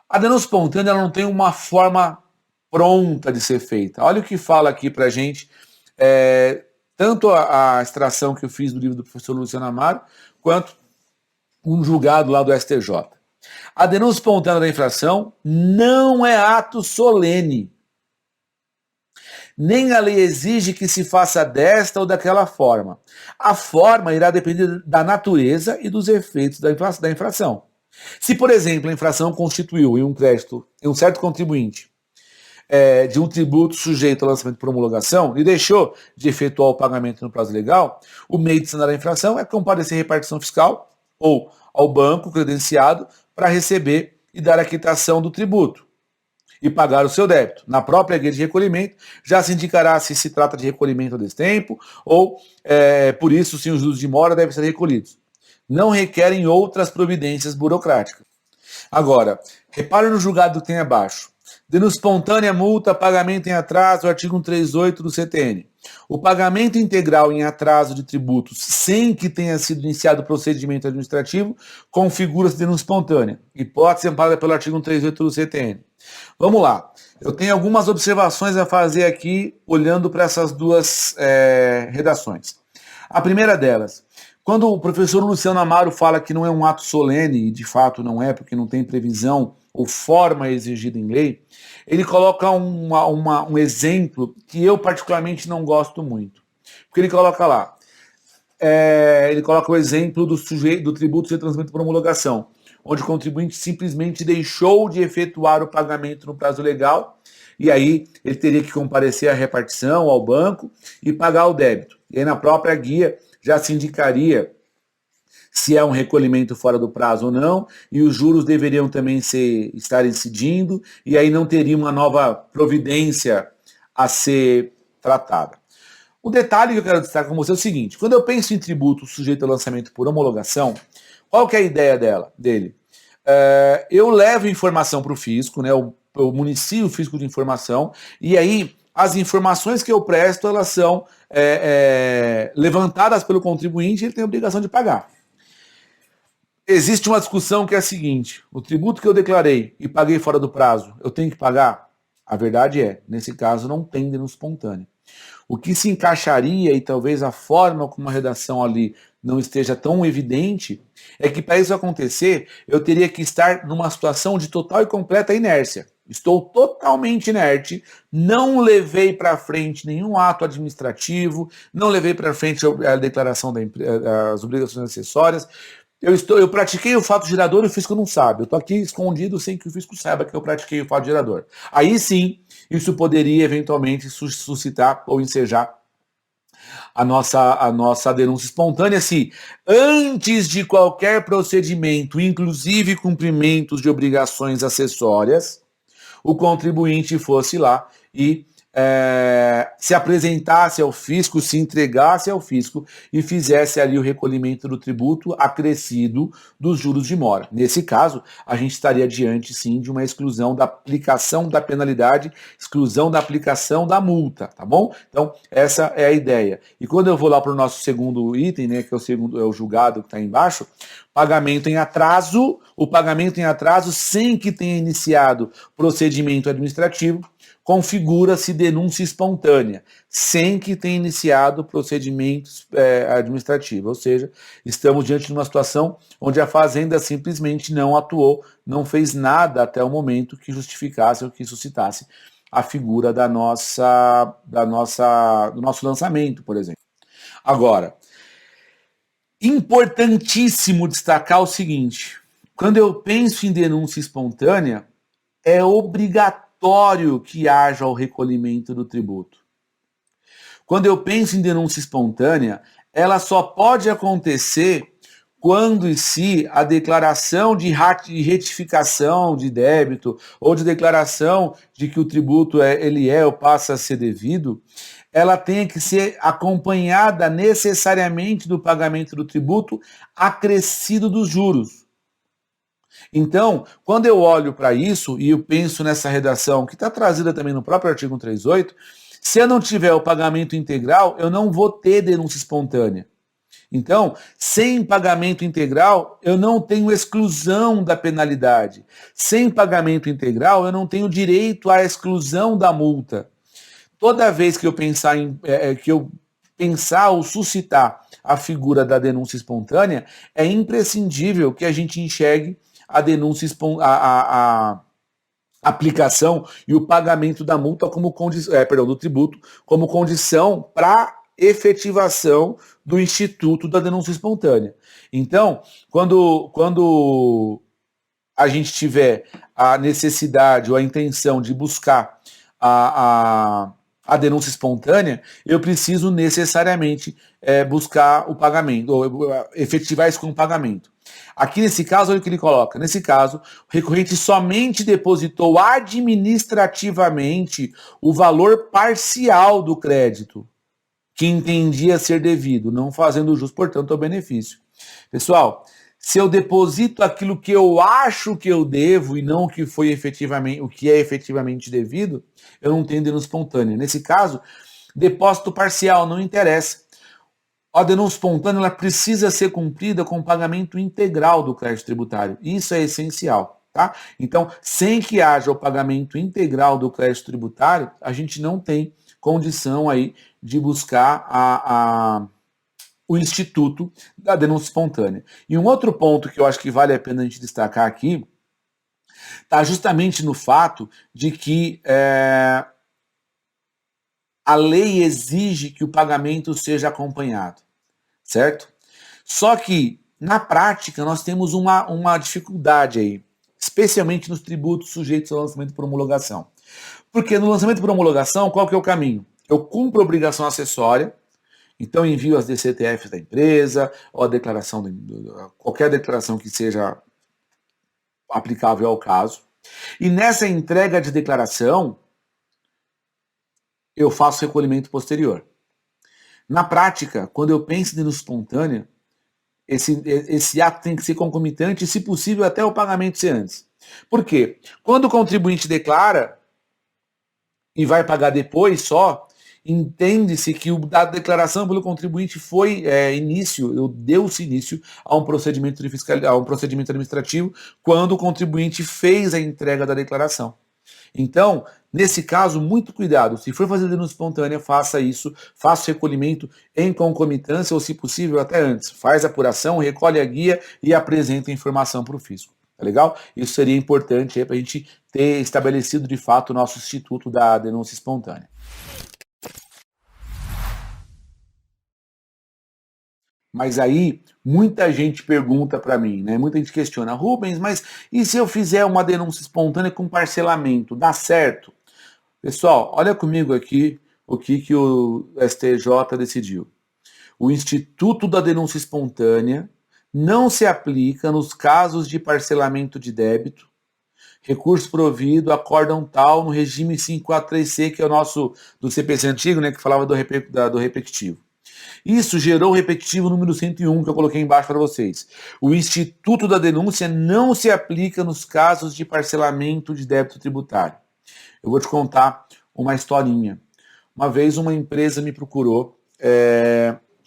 A denúncia espontânea ela não tem uma forma pronta de ser feita. Olha o que fala aqui pra gente, tanto a extração que eu fiz do livro do professor Luciano Amaro, quanto um julgado lá do STJ. A denúncia espontânea da infração não é ato solene. Nem a lei exige que se faça desta ou daquela forma. A forma irá depender da natureza e dos efeitos da infração. Se, por exemplo, a infração constituiu em um crédito, em um certo contribuinte, de um tributo sujeito ao lançamento por homologação e deixou de efetuar o pagamento no prazo legal, o meio de sanar a infração é comparecer à repartição fiscal ou ao banco credenciado para receber e dar a quitação do tributo e pagar o seu débito. Na própria guia de recolhimento, já se indicará se se trata de recolhimento a destempo ou, por isso, sim, os juros de mora devem ser recolhidos. Não requerem outras providências burocráticas. Agora, repare no julgado que tem abaixo. Denúncia espontânea, multa, pagamento em atraso, artigo 138 do CTN. O pagamento integral em atraso de tributos sem que tenha sido iniciado o procedimento administrativo configura-se denúncia espontânea. Hipótese amparada pelo artigo 138 do CTN. Vamos lá. Eu tenho algumas observações a fazer aqui, olhando para essas duas redações. A primeira delas, quando o professor Luciano Amaro fala que não é um ato solene, e de fato não é, porque não tem previsão ou forma exigida em lei, ele coloca um exemplo que eu particularmente não gosto muito. Porque ele coloca lá, ele coloca o exemplo do tributo ser transmitido por homologação, onde o contribuinte simplesmente deixou de efetuar o pagamento no prazo legal, e aí ele teria que comparecer à repartição, ao banco, e pagar o débito. E aí na própria guia já se indicaria se é um recolhimento fora do prazo ou não, e os juros deveriam também estar incidindo, e aí não teria uma nova providência a ser tratada. O detalhe que eu quero destacar com você é o seguinte: quando eu penso em tributo sujeito ao lançamento por homologação, qual que é a ideia dele? Eu levo informação para o fisco, né, eu municio o fisco de informação, e aí as informações que eu presto, elas são levantadas pelo contribuinte e ele tem a obrigação de pagar. Existe uma discussão que é a seguinte: o tributo que eu declarei e paguei fora do prazo, eu tenho que pagar? A verdade é, nesse caso não tem denúncia espontânea. O que se encaixaria, e talvez a forma como a redação ali não esteja tão evidente, é que para isso acontecer, eu teria que estar numa situação de total e completa inércia. Estou totalmente inerte, não levei para frente nenhum ato administrativo, não levei para frente a declaração das obrigações acessórias. Eu pratiquei o fato gerador e o fisco não sabe. Eu estou aqui escondido sem que o fisco saiba que eu pratiquei o fato gerador. Aí sim, isso poderia eventualmente suscitar ou ensejar a nossa denúncia espontânea se, antes de qualquer procedimento, inclusive cumprimentos de obrigações acessórias, o contribuinte fosse lá e se apresentasse ao fisco, se entregasse ao fisco e fizesse ali o recolhimento do tributo acrescido dos juros de mora. Nesse caso, a gente estaria diante, sim, de uma exclusão da aplicação da penalidade, exclusão da aplicação da multa, tá bom? Então, essa é a ideia. E quando eu vou lá para o nosso segundo item, né, que é o julgado que está embaixo, pagamento em atraso, o pagamento em atraso sem que tenha iniciado procedimento administrativo, configura-se denúncia espontânea, sem que tenha iniciado procedimento administrativo. Ou seja, estamos diante de uma situação onde a Fazenda simplesmente não atuou, não fez nada até o momento que justificasse ou que suscitasse a figura do nosso lançamento, por exemplo. Agora, importantíssimo destacar o seguinte: quando eu penso em denúncia espontânea, é obrigatório que haja o recolhimento do tributo. Quando eu penso em denúncia espontânea, ela só pode acontecer quando e se a declaração de retificação de débito ou de declaração de que o tributo ele é ou passa a ser devido, ela tem que ser acompanhada necessariamente do pagamento do tributo acrescido dos juros. Então, quando eu olho para isso e eu penso nessa redação, que está trazida também no próprio artigo 138, se eu não tiver o pagamento integral, eu não vou ter denúncia espontânea. Então, sem pagamento integral, eu não tenho exclusão da penalidade. Sem pagamento integral, eu não tenho direito à exclusão da multa. Toda vez que eu pensar ou suscitar a figura da denúncia espontânea, é imprescindível que a gente enxergue a denúncia a aplicação e o pagamento da multa como do tributo como condição para efetivação do instituto da denúncia espontânea. Então, quando a gente tiver a necessidade ou a intenção de buscar a denúncia espontânea, eu preciso necessariamente buscar o pagamento, ou efetivar isso com o pagamento. Aqui nesse caso, olha o que ele coloca. Nesse caso, o recorrente somente depositou administrativamente o valor parcial do crédito que entendia ser devido, não fazendo jus, portanto, ao benefício. Pessoal, se eu deposito aquilo que eu acho que eu devo e não o que foi efetivamente, o que é efetivamente devido, eu não tenho denúncia espontânea. Nesse caso, depósito parcial não interessa. A denúncia espontânea ela precisa ser cumprida com o pagamento integral do crédito tributário. Isso é essencial, tá? Então, sem que haja o pagamento integral do crédito tributário, a gente não tem condição aí de buscar o instituto da denúncia espontânea. E um outro ponto que eu acho que vale a pena a gente destacar aqui está justamente no fato de que a lei exige que o pagamento seja acompanhado, certo? Só que, na prática, nós temos uma dificuldade aí, especialmente nos tributos sujeitos ao lançamento por homologação. Porque no lançamento por homologação, qual que é o caminho? Eu cumpro a obrigação acessória, então envio as DCTFs da empresa, ou a declaração, qualquer declaração que seja aplicável ao caso. E nessa entrega de declaração, eu faço recolhimento posterior. Na prática, quando eu penso em denúncia espontânea, esse ato tem que ser concomitante e, se possível, até o pagamento ser antes. Por quê? Quando o contribuinte declara e vai pagar depois só, entende-se que a declaração pelo contribuinte foi deu-se início a um procedimento administrativo quando o contribuinte fez a entrega da declaração. Então, nesse caso, muito cuidado. Se for fazer denúncia espontânea, faça isso, faça o recolhimento em concomitância ou, se possível, até antes. Faz a apuração, recolhe a guia e apresenta a informação para o fisco. Tá legal? Isso seria importante para a gente ter estabelecido, de fato, o nosso instituto da denúncia espontânea. Mas aí, muita gente pergunta para mim, né? Muita gente questiona, Rubens, mas e se eu fizer uma denúncia espontânea com parcelamento, dá certo? Pessoal, olha comigo aqui o que o STJ decidiu. O Instituto da Denúncia Espontânea não se aplica nos casos de parcelamento de débito, recurso provido, acórdão tal, no regime 543C, que é o nosso do CPC antigo, né, que falava do repetitivo. Isso gerou o repetitivo número 101, que eu coloquei embaixo para vocês. O Instituto da Denúncia não se aplica nos casos de parcelamento de débito tributário. Eu vou te contar uma historinha. Uma vez uma empresa me procurou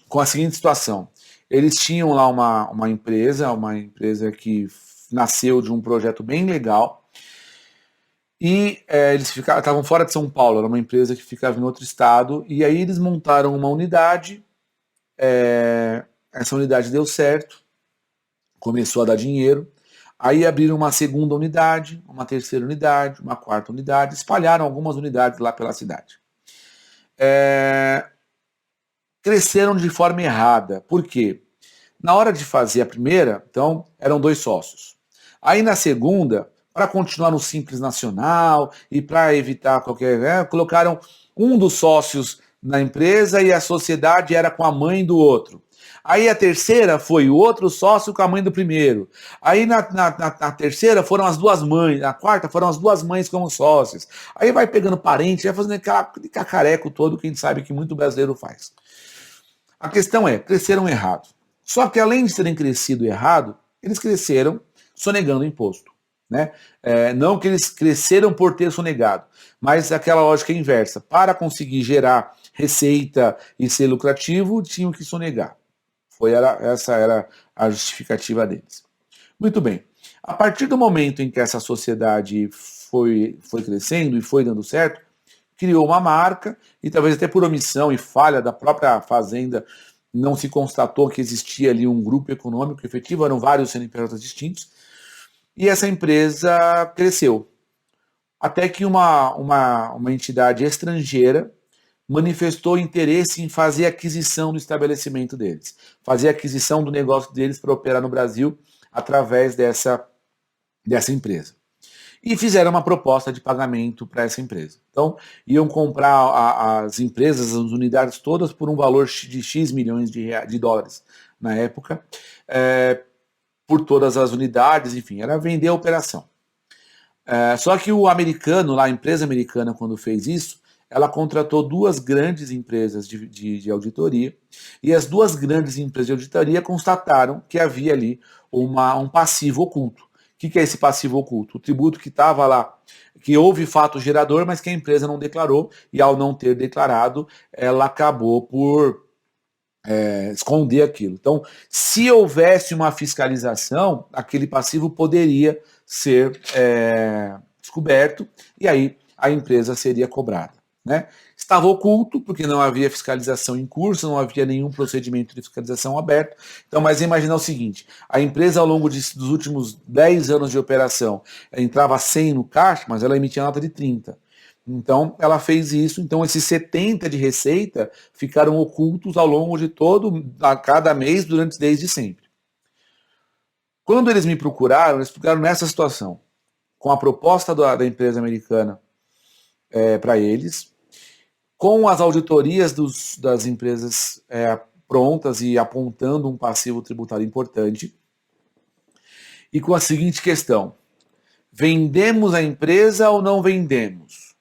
com a seguinte situação. Eles tinham lá uma empresa que nasceu de um projeto bem legal, e eles estavam fora de São Paulo, era uma empresa que ficava em outro estado, e aí eles montaram uma unidade, essa unidade deu certo, começou a dar dinheiro, Aí abriram uma segunda unidade, uma terceira unidade, uma quarta unidade, espalharam algumas unidades lá pela cidade. Cresceram de forma errada. Por quê? Na hora de fazer a primeira, então, eram 2 sócios. Aí na segunda, para continuar no Simples Nacional e para evitar qualquer... colocaram um dos sócios na empresa e a sociedade era com a mãe do outro. Aí a terceira foi o outro sócio com a mãe do primeiro. Aí na terceira foram as duas mães, na quarta foram as duas mães como sócios. Aí vai pegando parente, vai fazendo aquele cacareco todo que a gente sabe que muito brasileiro faz. A questão é, cresceram errado. Só que além de terem crescido errado, eles cresceram sonegando imposto. Né? Não que eles cresceram por ter sonegado, mas aquela lógica inversa. Para conseguir gerar receita e ser lucrativo, tinham que sonegar. Essa era a justificativa deles. Muito bem. A partir do momento em que essa sociedade foi crescendo e foi dando certo, criou uma marca e talvez até por omissão e falha da própria fazenda não se constatou que existia ali um grupo econômico efetivo, eram vários CNPJs distintos, e essa empresa cresceu. Até que uma entidade estrangeira manifestou interesse em fazer aquisição do estabelecimento deles, fazer aquisição do negócio deles para operar no Brasil através dessa empresa. E fizeram uma proposta de pagamento para essa empresa. Então, iam comprar as empresas, as unidades todas, por um valor de X milhões de dólares na época, por todas as unidades, enfim, era vender a operação. Só que o americano, lá, a empresa americana, quando fez isso, ela contratou 2 grandes empresas de auditoria, e as 2 grandes empresas de auditoria constataram que havia ali um passivo oculto. O que é esse passivo oculto? O tributo que estava lá, que houve fato gerador, mas que a empresa não declarou, e ao não ter declarado, ela acabou por esconder aquilo. Então, se houvesse uma fiscalização, aquele passivo poderia ser descoberto, e aí a empresa seria cobrada. Né? Estava oculto, porque não havia fiscalização em curso, não havia nenhum procedimento de fiscalização aberto. Então, mas imagina o seguinte, a empresa ao longo dos últimos 10 anos de operação entrava 100 no caixa, mas ela emitia nota de 30. Então, ela fez isso, então esses 70 de receita ficaram ocultos ao longo de a cada mês, desde sempre. Quando eles me procuraram, eles procuraram nessa situação, com a proposta da empresa americana para eles, com as auditorias das empresas prontas e apontando um passivo tributário importante, e com a seguinte questão: vendemos a empresa ou não vendemos?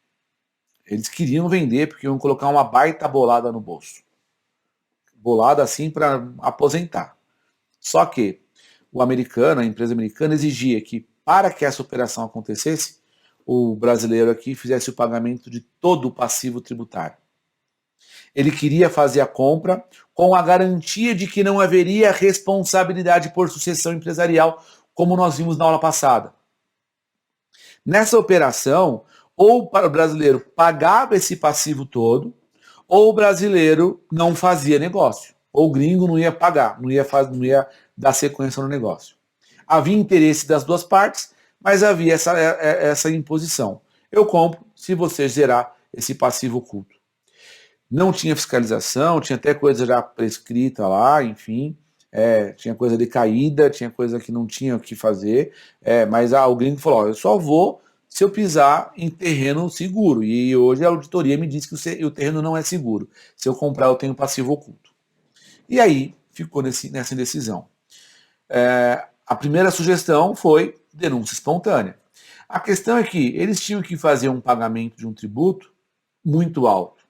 Eles queriam vender porque iam colocar uma baita bolada no bolso. Bolada assim para aposentar. Só que a empresa americana exigia que, para que essa operação acontecesse, o brasileiro aqui fizesse o pagamento de todo o passivo tributário. Ele queria fazer a compra com a garantia de que não haveria responsabilidade por sucessão empresarial, como nós vimos na aula passada. Nessa operação, ou para o brasileiro pagava esse passivo todo, ou o brasileiro não fazia negócio, ou o gringo não ia pagar, não ia dar sequência no negócio. Havia interesse das 2 partes, mas havia essa imposição. Eu compro se você zerar esse passivo oculto. Não tinha fiscalização, tinha até coisa já prescrita lá, enfim, tinha coisa decaída, tinha coisa que não tinha o que fazer, mas o gringo falou, eu só vou se eu pisar em terreno seguro, e hoje a auditoria me diz que o terreno não é seguro, se eu comprar eu tenho passivo oculto. E aí ficou nessa indecisão. A primeira sugestão foi denúncia espontânea. A questão é que eles tinham que fazer um pagamento de um tributo muito alto.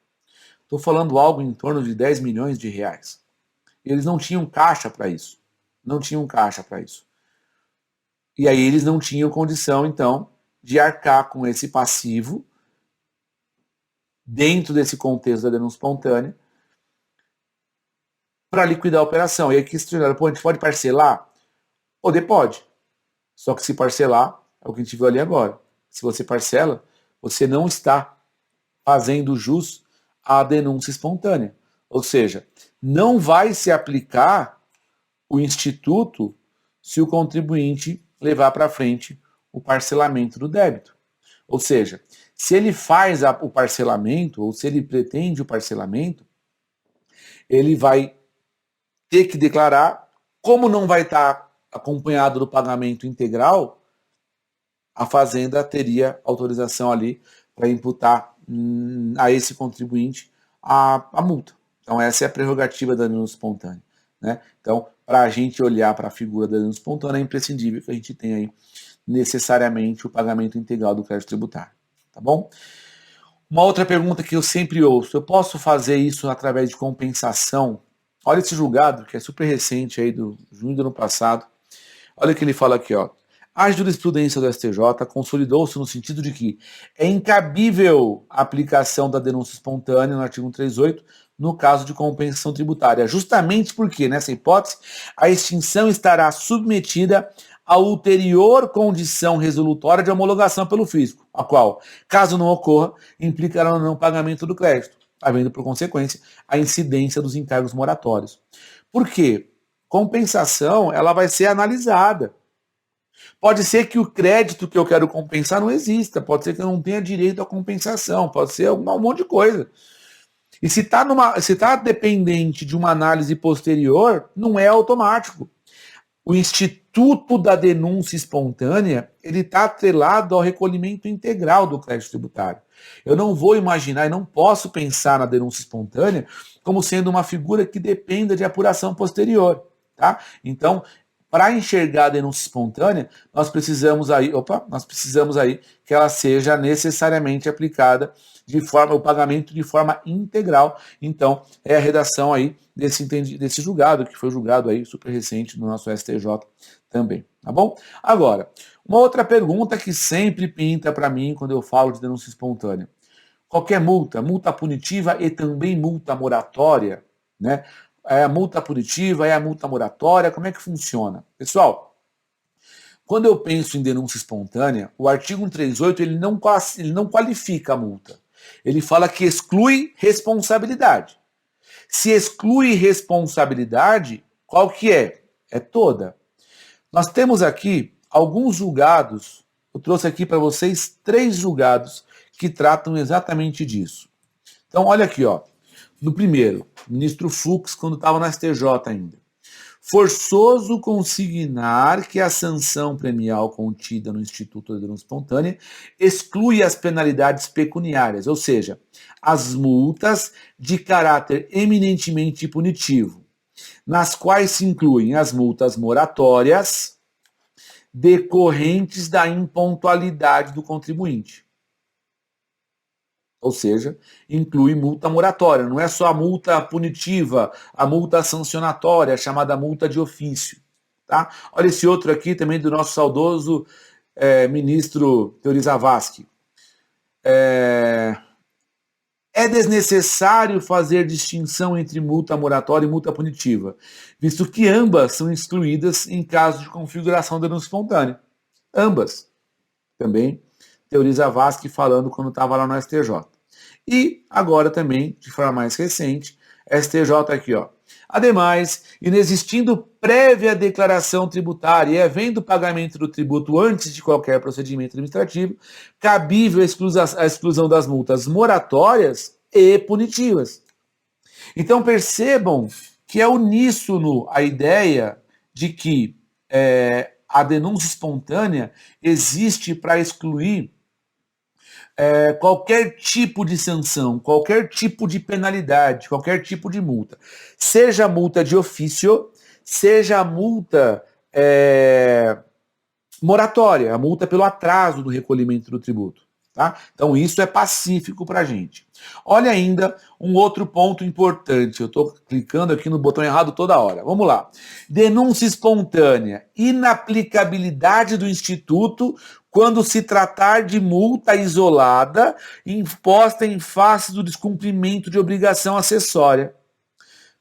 Estou falando algo em torno de 10 milhões de reais. Eles não tinham caixa para isso. Não tinham caixa para isso. E aí eles não tinham condição, então, de arcar com esse passivo dentro desse contexto da denúncia espontânea para liquidar a operação. E aí questionaram, a gente pode parcelar? Poder pode. Só que se parcelar, é o que a gente viu ali agora. Se você parcela, você não está fazendo jus à denúncia espontânea. Ou seja, não vai se aplicar o instituto se o contribuinte levar para frente o parcelamento do débito. Ou seja, se ele faz o parcelamento, ou se ele pretende o parcelamento, ele vai ter que declarar, como não vai estar acompanhado do pagamento integral, a Fazenda teria autorização ali para imputar a esse contribuinte a multa. Então essa é a prerrogativa da denúncia espontânea, né? Então, para a gente olhar para a figura da denúncia espontânea, é imprescindível que a gente tenha aí necessariamente o pagamento integral do crédito tributário, tá bom? Uma outra pergunta que eu sempre ouço: eu posso fazer isso através de compensação? Olha esse julgado, que é super recente, aí do junho do ano passado. Olha o que ele fala aqui, ó. A jurisprudência do STJ consolidou-se no sentido de que é incabível a aplicação da denúncia espontânea no artigo 138 no caso de compensação tributária, justamente porque, nessa hipótese, a extinção estará submetida à ulterior condição resolutória de homologação pelo fisco, a qual, caso não ocorra, implicará no não pagamento do crédito, havendo por consequência a incidência dos encargos moratórios. Por quê? Compensação, ela vai ser analisada. Pode ser que o crédito que eu quero compensar não exista, pode ser que eu não tenha direito à compensação, pode ser um monte de coisa. E se está dependente de uma análise posterior, não é automático. O instituto da denúncia espontânea, ele está atrelado ao recolhimento integral do crédito tributário. Eu não vou imaginar e não posso pensar na denúncia espontânea como sendo uma figura que dependa de apuração posterior, tá? Então, para enxergar a denúncia espontânea, nós precisamos aí que ela seja necessariamente aplicada o pagamento de forma integral. Então, é a redação aí desse julgado, que foi julgado aí super recente no nosso STJ também, tá bom? Agora, uma outra pergunta que sempre pinta para mim quando eu falo de denúncia espontânea: qualquer multa punitiva e também multa moratória, né? É a multa punitiva, é a multa moratória, como é que funciona? Pessoal, quando eu penso em denúncia espontânea, o artigo 138 ele não qualifica a multa. Ele fala que exclui responsabilidade. Se exclui responsabilidade, qual que é? É toda. Nós temos aqui alguns julgados, eu trouxe aqui para vocês 3 julgados que tratam exatamente disso. Então, olha aqui, ó. No primeiro, ministro Fux, quando estava na STJ ainda. Forçoso consignar que a sanção premial contida no Instituto da Denúncia Espontânea exclui as penalidades pecuniárias, ou seja, as multas de caráter eminentemente punitivo, nas quais se incluem as multas moratórias decorrentes da impontualidade do contribuinte. Ou seja, inclui multa moratória, não é só a multa punitiva, a multa sancionatória, chamada multa de ofício. Tá? Olha esse outro aqui também do nosso saudoso ministro Teori Zavascki. É desnecessário fazer distinção entre multa moratória e multa punitiva, visto que ambas são excluídas em caso de configuração da denúncia espontânea. Ambas. Também Teori Zavascki falando quando estava lá no STJ. E agora também, de forma mais recente, STJ aqui, ó. Ademais, inexistindo prévia declaração tributária e havendo pagamento do tributo antes de qualquer procedimento administrativo, cabível a exclusão das multas moratórias e punitivas. Então percebam que é uníssono a ideia de que a denúncia espontânea existe para excluir qualquer tipo de sanção, qualquer tipo de penalidade, qualquer tipo de multa. Seja multa de ofício, seja a multa moratória, a multa pelo atraso do recolhimento do tributo. Tá? Então isso é pacífico para a gente. Olha ainda um outro ponto importante. Eu estou clicando aqui no botão errado toda hora. Vamos lá. Denúncia espontânea. Inaplicabilidade do Instituto quando se tratar de multa isolada imposta em face do descumprimento de obrigação acessória.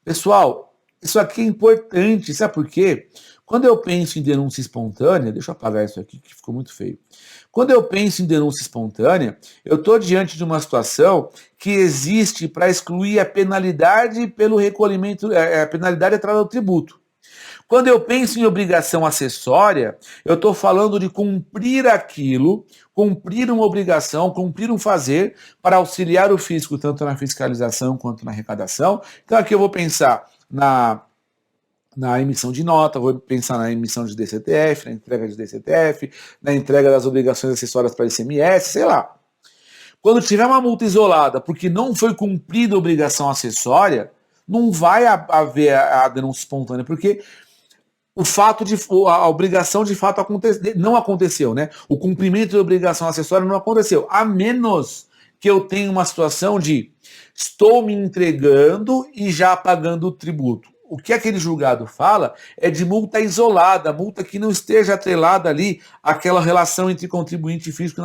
Pessoal, isso aqui é importante. Sabe por quê? Quando eu penso em denúncia espontânea, deixa eu apagar isso aqui que ficou muito feio. Quando eu penso em denúncia espontânea, eu estou diante de uma situação que existe para excluir a penalidade pelo recolhimento, a penalidade atrás do tributo. Quando eu penso em obrigação acessória, eu estou falando de cumprir aquilo, cumprir uma obrigação, cumprir um fazer para auxiliar o fisco, tanto na fiscalização quanto na arrecadação. Então aqui eu vou pensar na emissão de nota, vou pensar na emissão de DCTF, na entrega de DCTF, na entrega das obrigações acessórias para ICMS, sei lá. Quando tiver uma multa isolada porque não foi cumprida a obrigação acessória, não vai haver a denúncia espontânea, porque o fato de a obrigação de fato não aconteceu, né? O cumprimento da obrigação acessória não aconteceu, a menos que eu tenha uma situação de estou me entregando e já pagando o tributo. O que aquele julgado fala é de multa isolada, multa que não esteja atrelada ali àquela relação entre contribuinte e fisco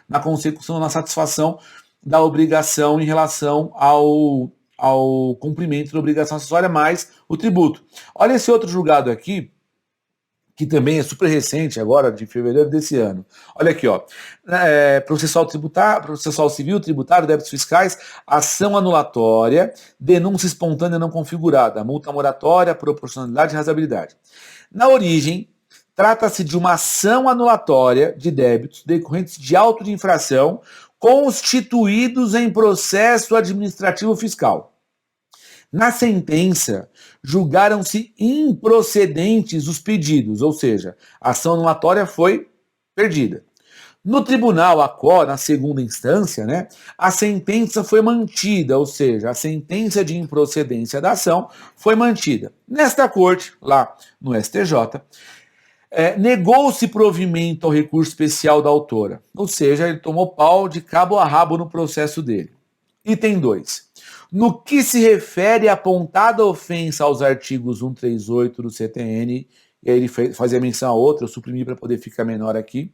na consecução, na satisfação da obrigação em relação ao cumprimento da obrigação acessória mais o tributo. Olha esse outro julgado aqui, que também é super recente agora, de fevereiro desse ano. Olha aqui, ó. Processual civil, tributário, débitos fiscais, ação anulatória, denúncia espontânea não configurada, multa moratória, proporcionalidade e razoabilidade. Na origem, trata-se de uma ação anulatória de débitos decorrentes de auto de infração constituídos em processo administrativo fiscal. Na sentença, julgaram-se improcedentes os pedidos, ou seja, a ação anulatória foi perdida. No tribunal, na segunda instância, né, a sentença foi mantida, ou seja, a sentença de improcedência da ação foi mantida. Nesta corte, lá no STJ, negou-se provimento ao recurso especial da autora, ou seja, ele tomou pau de cabo a rabo no processo dele. Item 2. No que se refere à apontada ofensa aos artigos 138 do CTN, e aí ele fazia menção a outra, eu suprimi para poder ficar menor aqui,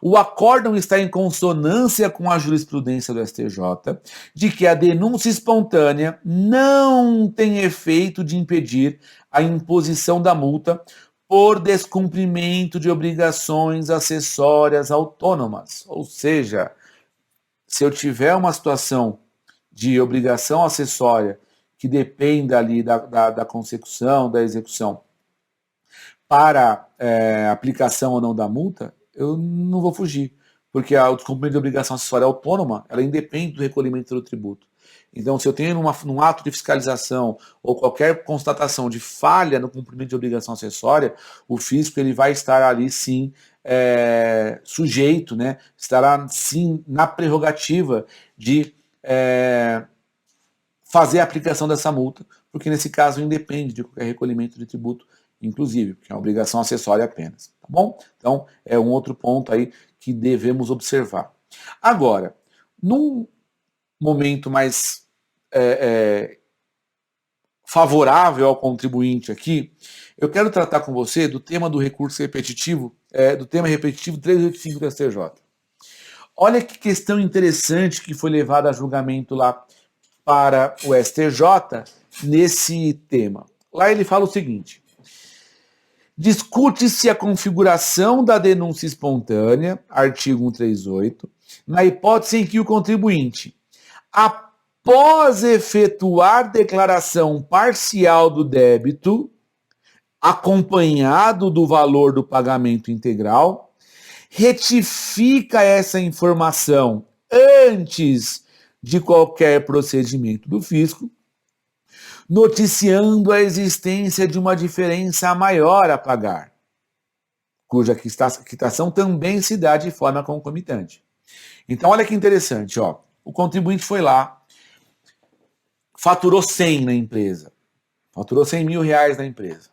o acórdão está em consonância com a jurisprudência do STJ de que a denúncia espontânea não tem efeito de impedir a imposição da multa por descumprimento de obrigações acessórias autônomas. Ou seja, se eu tiver uma situação de obrigação acessória que dependa ali da consecução, da execução, para aplicação ou não da multa, eu não vou fugir, porque o descumprimento de obrigação acessória autônoma, ela independe do recolhimento do tributo. Então, se eu tenho num ato de fiscalização ou qualquer constatação de falha no cumprimento de obrigação acessória, o fisco ele vai estar ali sim sujeito, né? Estará sim na prerrogativa de fazer a aplicação dessa multa, porque nesse caso independe de qualquer recolhimento de tributo, inclusive, porque é uma obrigação acessória apenas, tá bom? Então, é um outro ponto aí que devemos observar. Agora, num momento mais favorável ao contribuinte aqui, eu quero tratar com você do tema do recurso repetitivo, do tema repetitivo 385 do STJ. Olha que questão interessante que foi levada a julgamento lá para o STJ nesse tema. Lá ele fala o seguinte: discute-se a configuração da denúncia espontânea, artigo 138, na hipótese em que o contribuinte, após efetuar declaração parcial do débito, acompanhado do valor do pagamento integral, retifica essa informação antes de qualquer procedimento do fisco, noticiando a existência de uma diferença maior a pagar, cuja quitação também se dá de forma concomitante. Então, olha que interessante, ó. O contribuinte foi lá, faturou 100 na empresa, faturou 100 mil reais na empresa,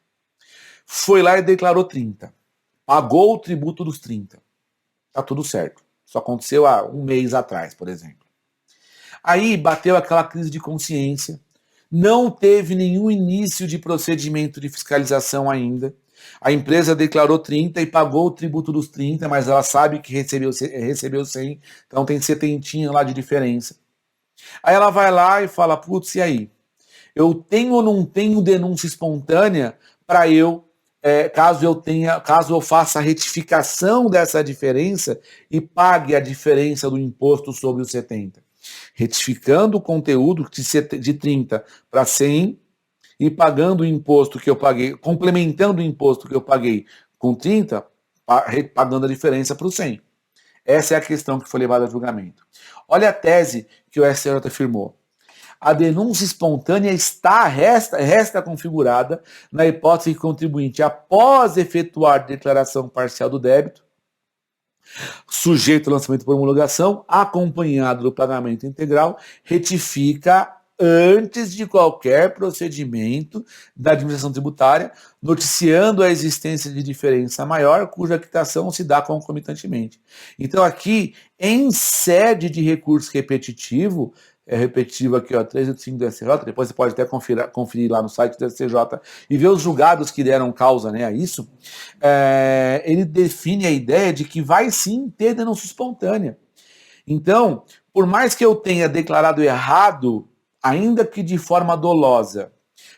foi lá e declarou 30, pagou o tributo dos 30. Tá tudo certo. Isso aconteceu há um mês atrás, por exemplo. Aí bateu aquela crise de consciência, não teve nenhum início de procedimento de fiscalização ainda. A empresa declarou 30 e pagou o tributo dos 30, mas ela sabe que recebeu 100, então tem 70 lá de diferença. Aí ela vai lá e fala, putz, e aí? Eu tenho ou não tenho denúncia espontânea para caso eu faça a retificação dessa diferença e pague a diferença do imposto sobre os 70. Retificando o conteúdo de 30 para 100 e pagando o imposto que eu paguei, complementando o imposto que eu paguei com 30, pagando a diferença para o 100. Essa é a questão que foi levada a julgamento. Olha a tese que o STJ afirmou. A denúncia espontânea resta configurada na hipótese que o contribuinte, após efetuar declaração parcial do débito, sujeito ao lançamento por homologação, acompanhado do pagamento integral, retifica antes de qualquer procedimento da administração tributária, noticiando a existência de diferença maior, cuja quitação se dá concomitantemente. Então aqui, em sede de recurso repetitivo, é repetitivo aqui, ó, 385 do STJ, depois você pode até conferir lá no site do STJ e ver os julgados que deram causa, né, a isso, ele define a ideia de que vai sim ter denúncia espontânea. Então, por mais que eu tenha declarado errado, ainda que de forma dolosa,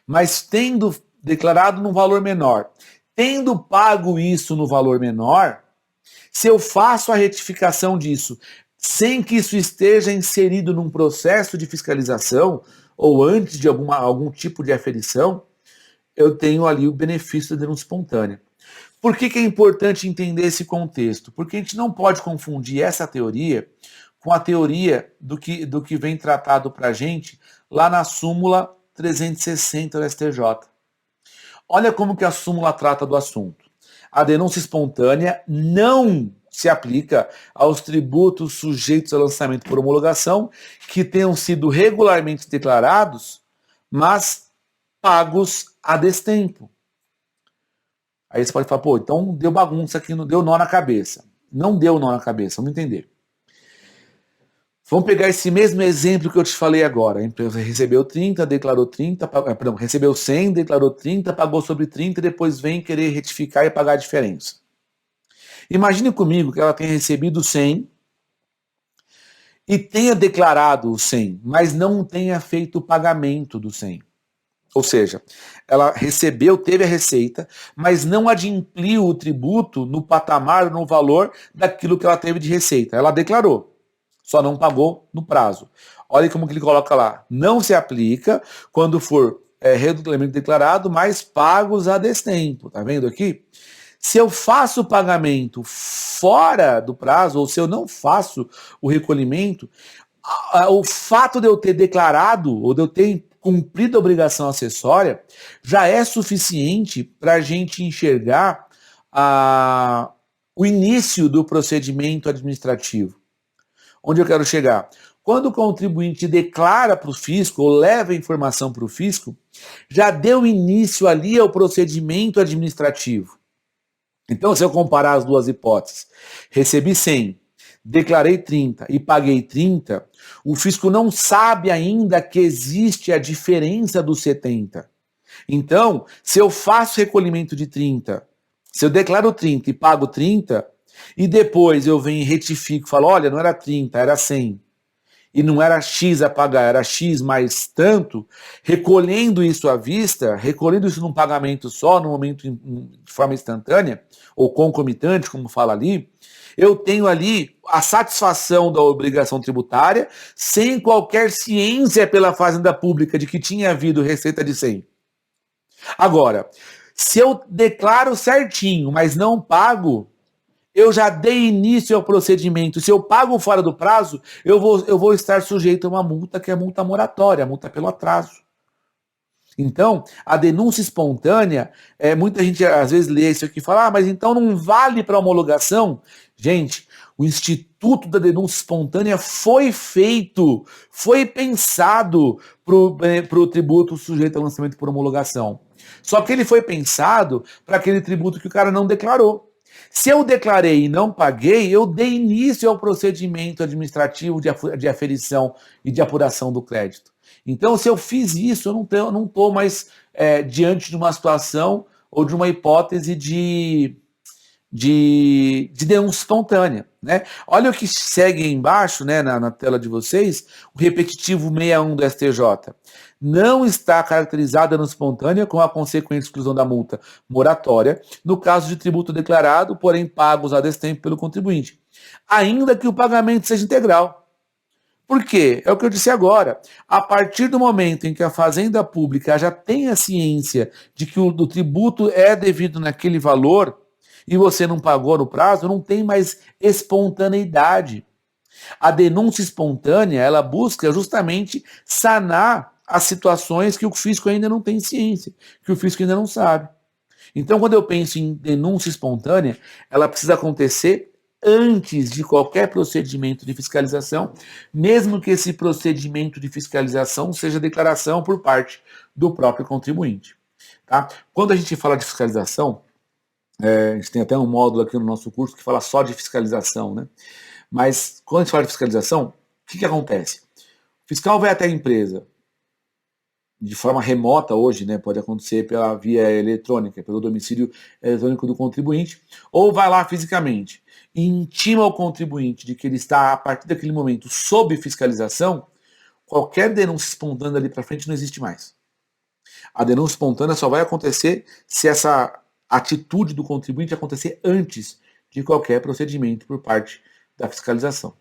mas tendo declarado num valor menor, tendo pago isso no valor menor, se eu faço a retificação disso sem que isso esteja inserido num processo de fiscalização ou antes de algum tipo de aferição, eu tenho ali o benefício da denúncia espontânea. Por que é importante entender esse contexto? Porque a gente não pode confundir essa teoria com a teoria do que vem tratado para a gente lá na súmula 360 do STJ. Olha como que a súmula trata do assunto. A denúncia espontânea não se aplica aos tributos sujeitos ao lançamento por homologação que tenham sido regularmente declarados, mas pagos a destempo. Aí você pode falar, pô, então deu bagunça aqui, não deu nó na cabeça. Não deu nó na cabeça, vamos entender. Vamos pegar esse mesmo exemplo que eu te falei agora. A empresa recebeu 30, declarou 30, recebeu 100, declarou 30, pagou sobre 30 e depois vem querer retificar e pagar a diferença. Imagine comigo que ela tenha recebido 100 e tenha declarado o 100, mas não tenha feito o pagamento do 100. Ou seja, ela recebeu, teve a receita, mas não adimpliu o tributo no patamar, no valor daquilo que ela teve de receita. Ela declarou, só não pagou no prazo. Olha como que ele coloca lá. Não se aplica quando for regularmente declarado, mas pagos a destempo. Tá vendo aqui? Se eu faço o pagamento fora do prazo, ou se eu não faço o recolhimento, o fato de eu ter declarado, ou de eu ter cumprido a obrigação acessória, já é suficiente para a gente enxergar o início do procedimento administrativo. Onde eu quero chegar? Quando o contribuinte declara para o fisco, ou leva a informação para o fisco, já deu início ali ao procedimento administrativo. Então, se eu comparar as duas hipóteses, recebi 100, declarei 30 e paguei 30, o fisco não sabe ainda que existe a diferença dos 70. Então, se eu faço recolhimento de 30, se eu declaro 30 e pago 30, e depois eu venho e retifico e falo, olha, não era 30, era 100, e não era X a pagar, era X mais tanto, recolhendo isso à vista, recolhendo isso num pagamento só, no momento de forma instantânea, ou concomitante, como fala ali, eu tenho ali a satisfação da obrigação tributária, sem qualquer ciência pela Fazenda Pública de que tinha havido receita de 100. Agora, se eu declaro certinho, mas não pago, eu já dei início ao procedimento. Se eu pago fora do prazo, eu vou estar sujeito a uma multa que é multa moratória, multa pelo atraso. Então, a denúncia espontânea, muita gente às vezes lê isso aqui e fala, mas então não vale para homologação? Gente, o Instituto da Denúncia Espontânea foi feito, foi pensado para o tributo sujeito ao lançamento por homologação. Só que ele foi pensado para aquele tributo que o cara não declarou. Se eu declarei e não paguei, eu dei início ao procedimento administrativo de aferição e de apuração do crédito. Então, se eu fiz isso, eu não estou mais diante de uma situação ou de uma hipótese de denúncia espontânea. Né? Olha o que segue aí embaixo, né, na tela de vocês, o repetitivo 61 do STJ. Não está caracterizada denúncia espontânea com a consequente exclusão da multa moratória, no caso de tributo declarado, porém pagos a destempo pelo contribuinte, ainda que o pagamento seja integral. Por quê? É o que eu disse agora. A partir do momento em que a Fazenda Pública já tem a ciência de que o tributo é devido naquele valor e você não pagou no prazo, não tem mais espontaneidade. A denúncia espontânea, ela busca justamente sanar as situações que o fisco ainda não tem ciência, que o fisco ainda não sabe. Então, quando eu penso em denúncia espontânea, ela precisa acontecer antes de qualquer procedimento de fiscalização, mesmo que esse procedimento de fiscalização seja declaração por parte do próprio contribuinte. Tá? Quando a gente fala de fiscalização, a gente tem até um módulo aqui no nosso curso que fala só de fiscalização, né? Mas quando a gente fala de fiscalização, o que acontece? O fiscal vai até a empresa de forma remota hoje, né? Pode acontecer pela via eletrônica, pelo domicílio eletrônico do contribuinte, ou vai lá fisicamente e intima ao contribuinte de que ele está, a partir daquele momento, sob fiscalização. Qualquer denúncia espontânea ali para frente não existe mais. A denúncia espontânea só vai acontecer se essa atitude do contribuinte acontecer antes de qualquer procedimento por parte da fiscalização.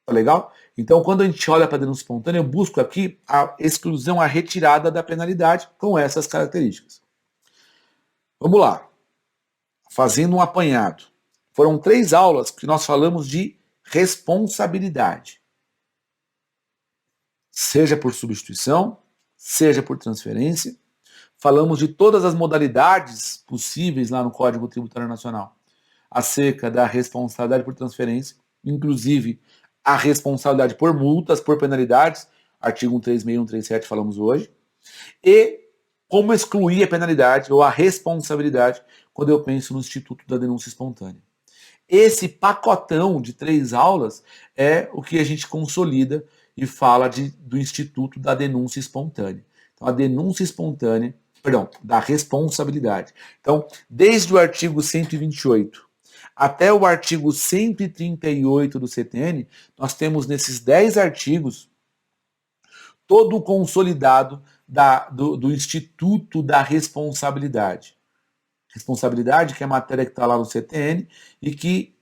Tá legal? Então, quando a gente olha para a denúncia espontânea, eu busco aqui a exclusão, a retirada da penalidade com essas características. Vamos lá. Fazendo um apanhado. Foram 3 aulas que nós falamos de responsabilidade. Seja por substituição, seja por transferência. Falamos de todas as modalidades possíveis lá no Código Tributário Nacional acerca da responsabilidade por transferência, inclusive a responsabilidade por multas, por penalidades, artigo 136 e 137 falamos hoje, e como excluir a penalidade ou a responsabilidade quando eu penso no Instituto da Denúncia Espontânea. Esse pacotão de 3 aulas é o que a gente consolida e fala do Instituto da Denúncia Espontânea. Então, a denúncia espontânea, da responsabilidade. Então, desde o artigo 128 até o artigo 138 do CTN, nós temos nesses 10 artigos todo o consolidado do Instituto da Responsabilidade. Responsabilidade, que é a matéria que está lá no CTN, e que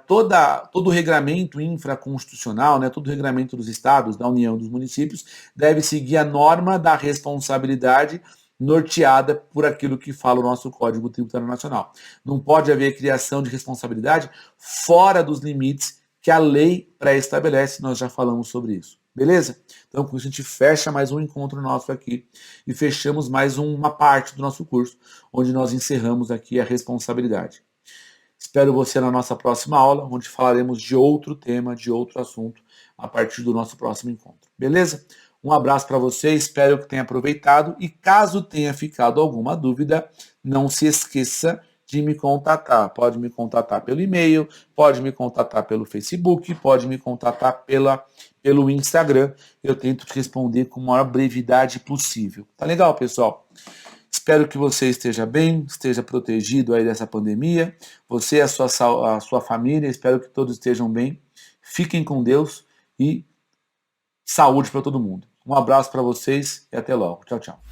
todo o regramento infraconstitucional, né, todo o regramento dos estados, da União, dos municípios, deve seguir a norma da responsabilidade norteada por aquilo que fala o nosso Código Tributário Nacional. Não pode haver criação de responsabilidade fora dos limites que a lei pré-estabelece, nós já falamos sobre isso. Beleza? Então, com isso, a gente fecha mais um encontro nosso aqui e fechamos mais uma parte do nosso curso, onde nós encerramos aqui a responsabilidade. Espero você na nossa próxima aula, onde falaremos de outro tema, de outro assunto, a partir do nosso próximo encontro. Beleza? Um abraço para você, espero que tenha aproveitado e caso tenha ficado alguma dúvida, não se esqueça de me contatar. Pode me contatar pelo e-mail, pode me contatar pelo Facebook, pode me contatar pelo Instagram. Eu tento te responder com a maior brevidade possível. Tá legal, pessoal? Espero que você esteja bem, esteja protegido aí dessa pandemia. Você e a sua família, espero que todos estejam bem. Fiquem com Deus e saúde para todo mundo. Um abraço para vocês e até logo. Tchau, tchau.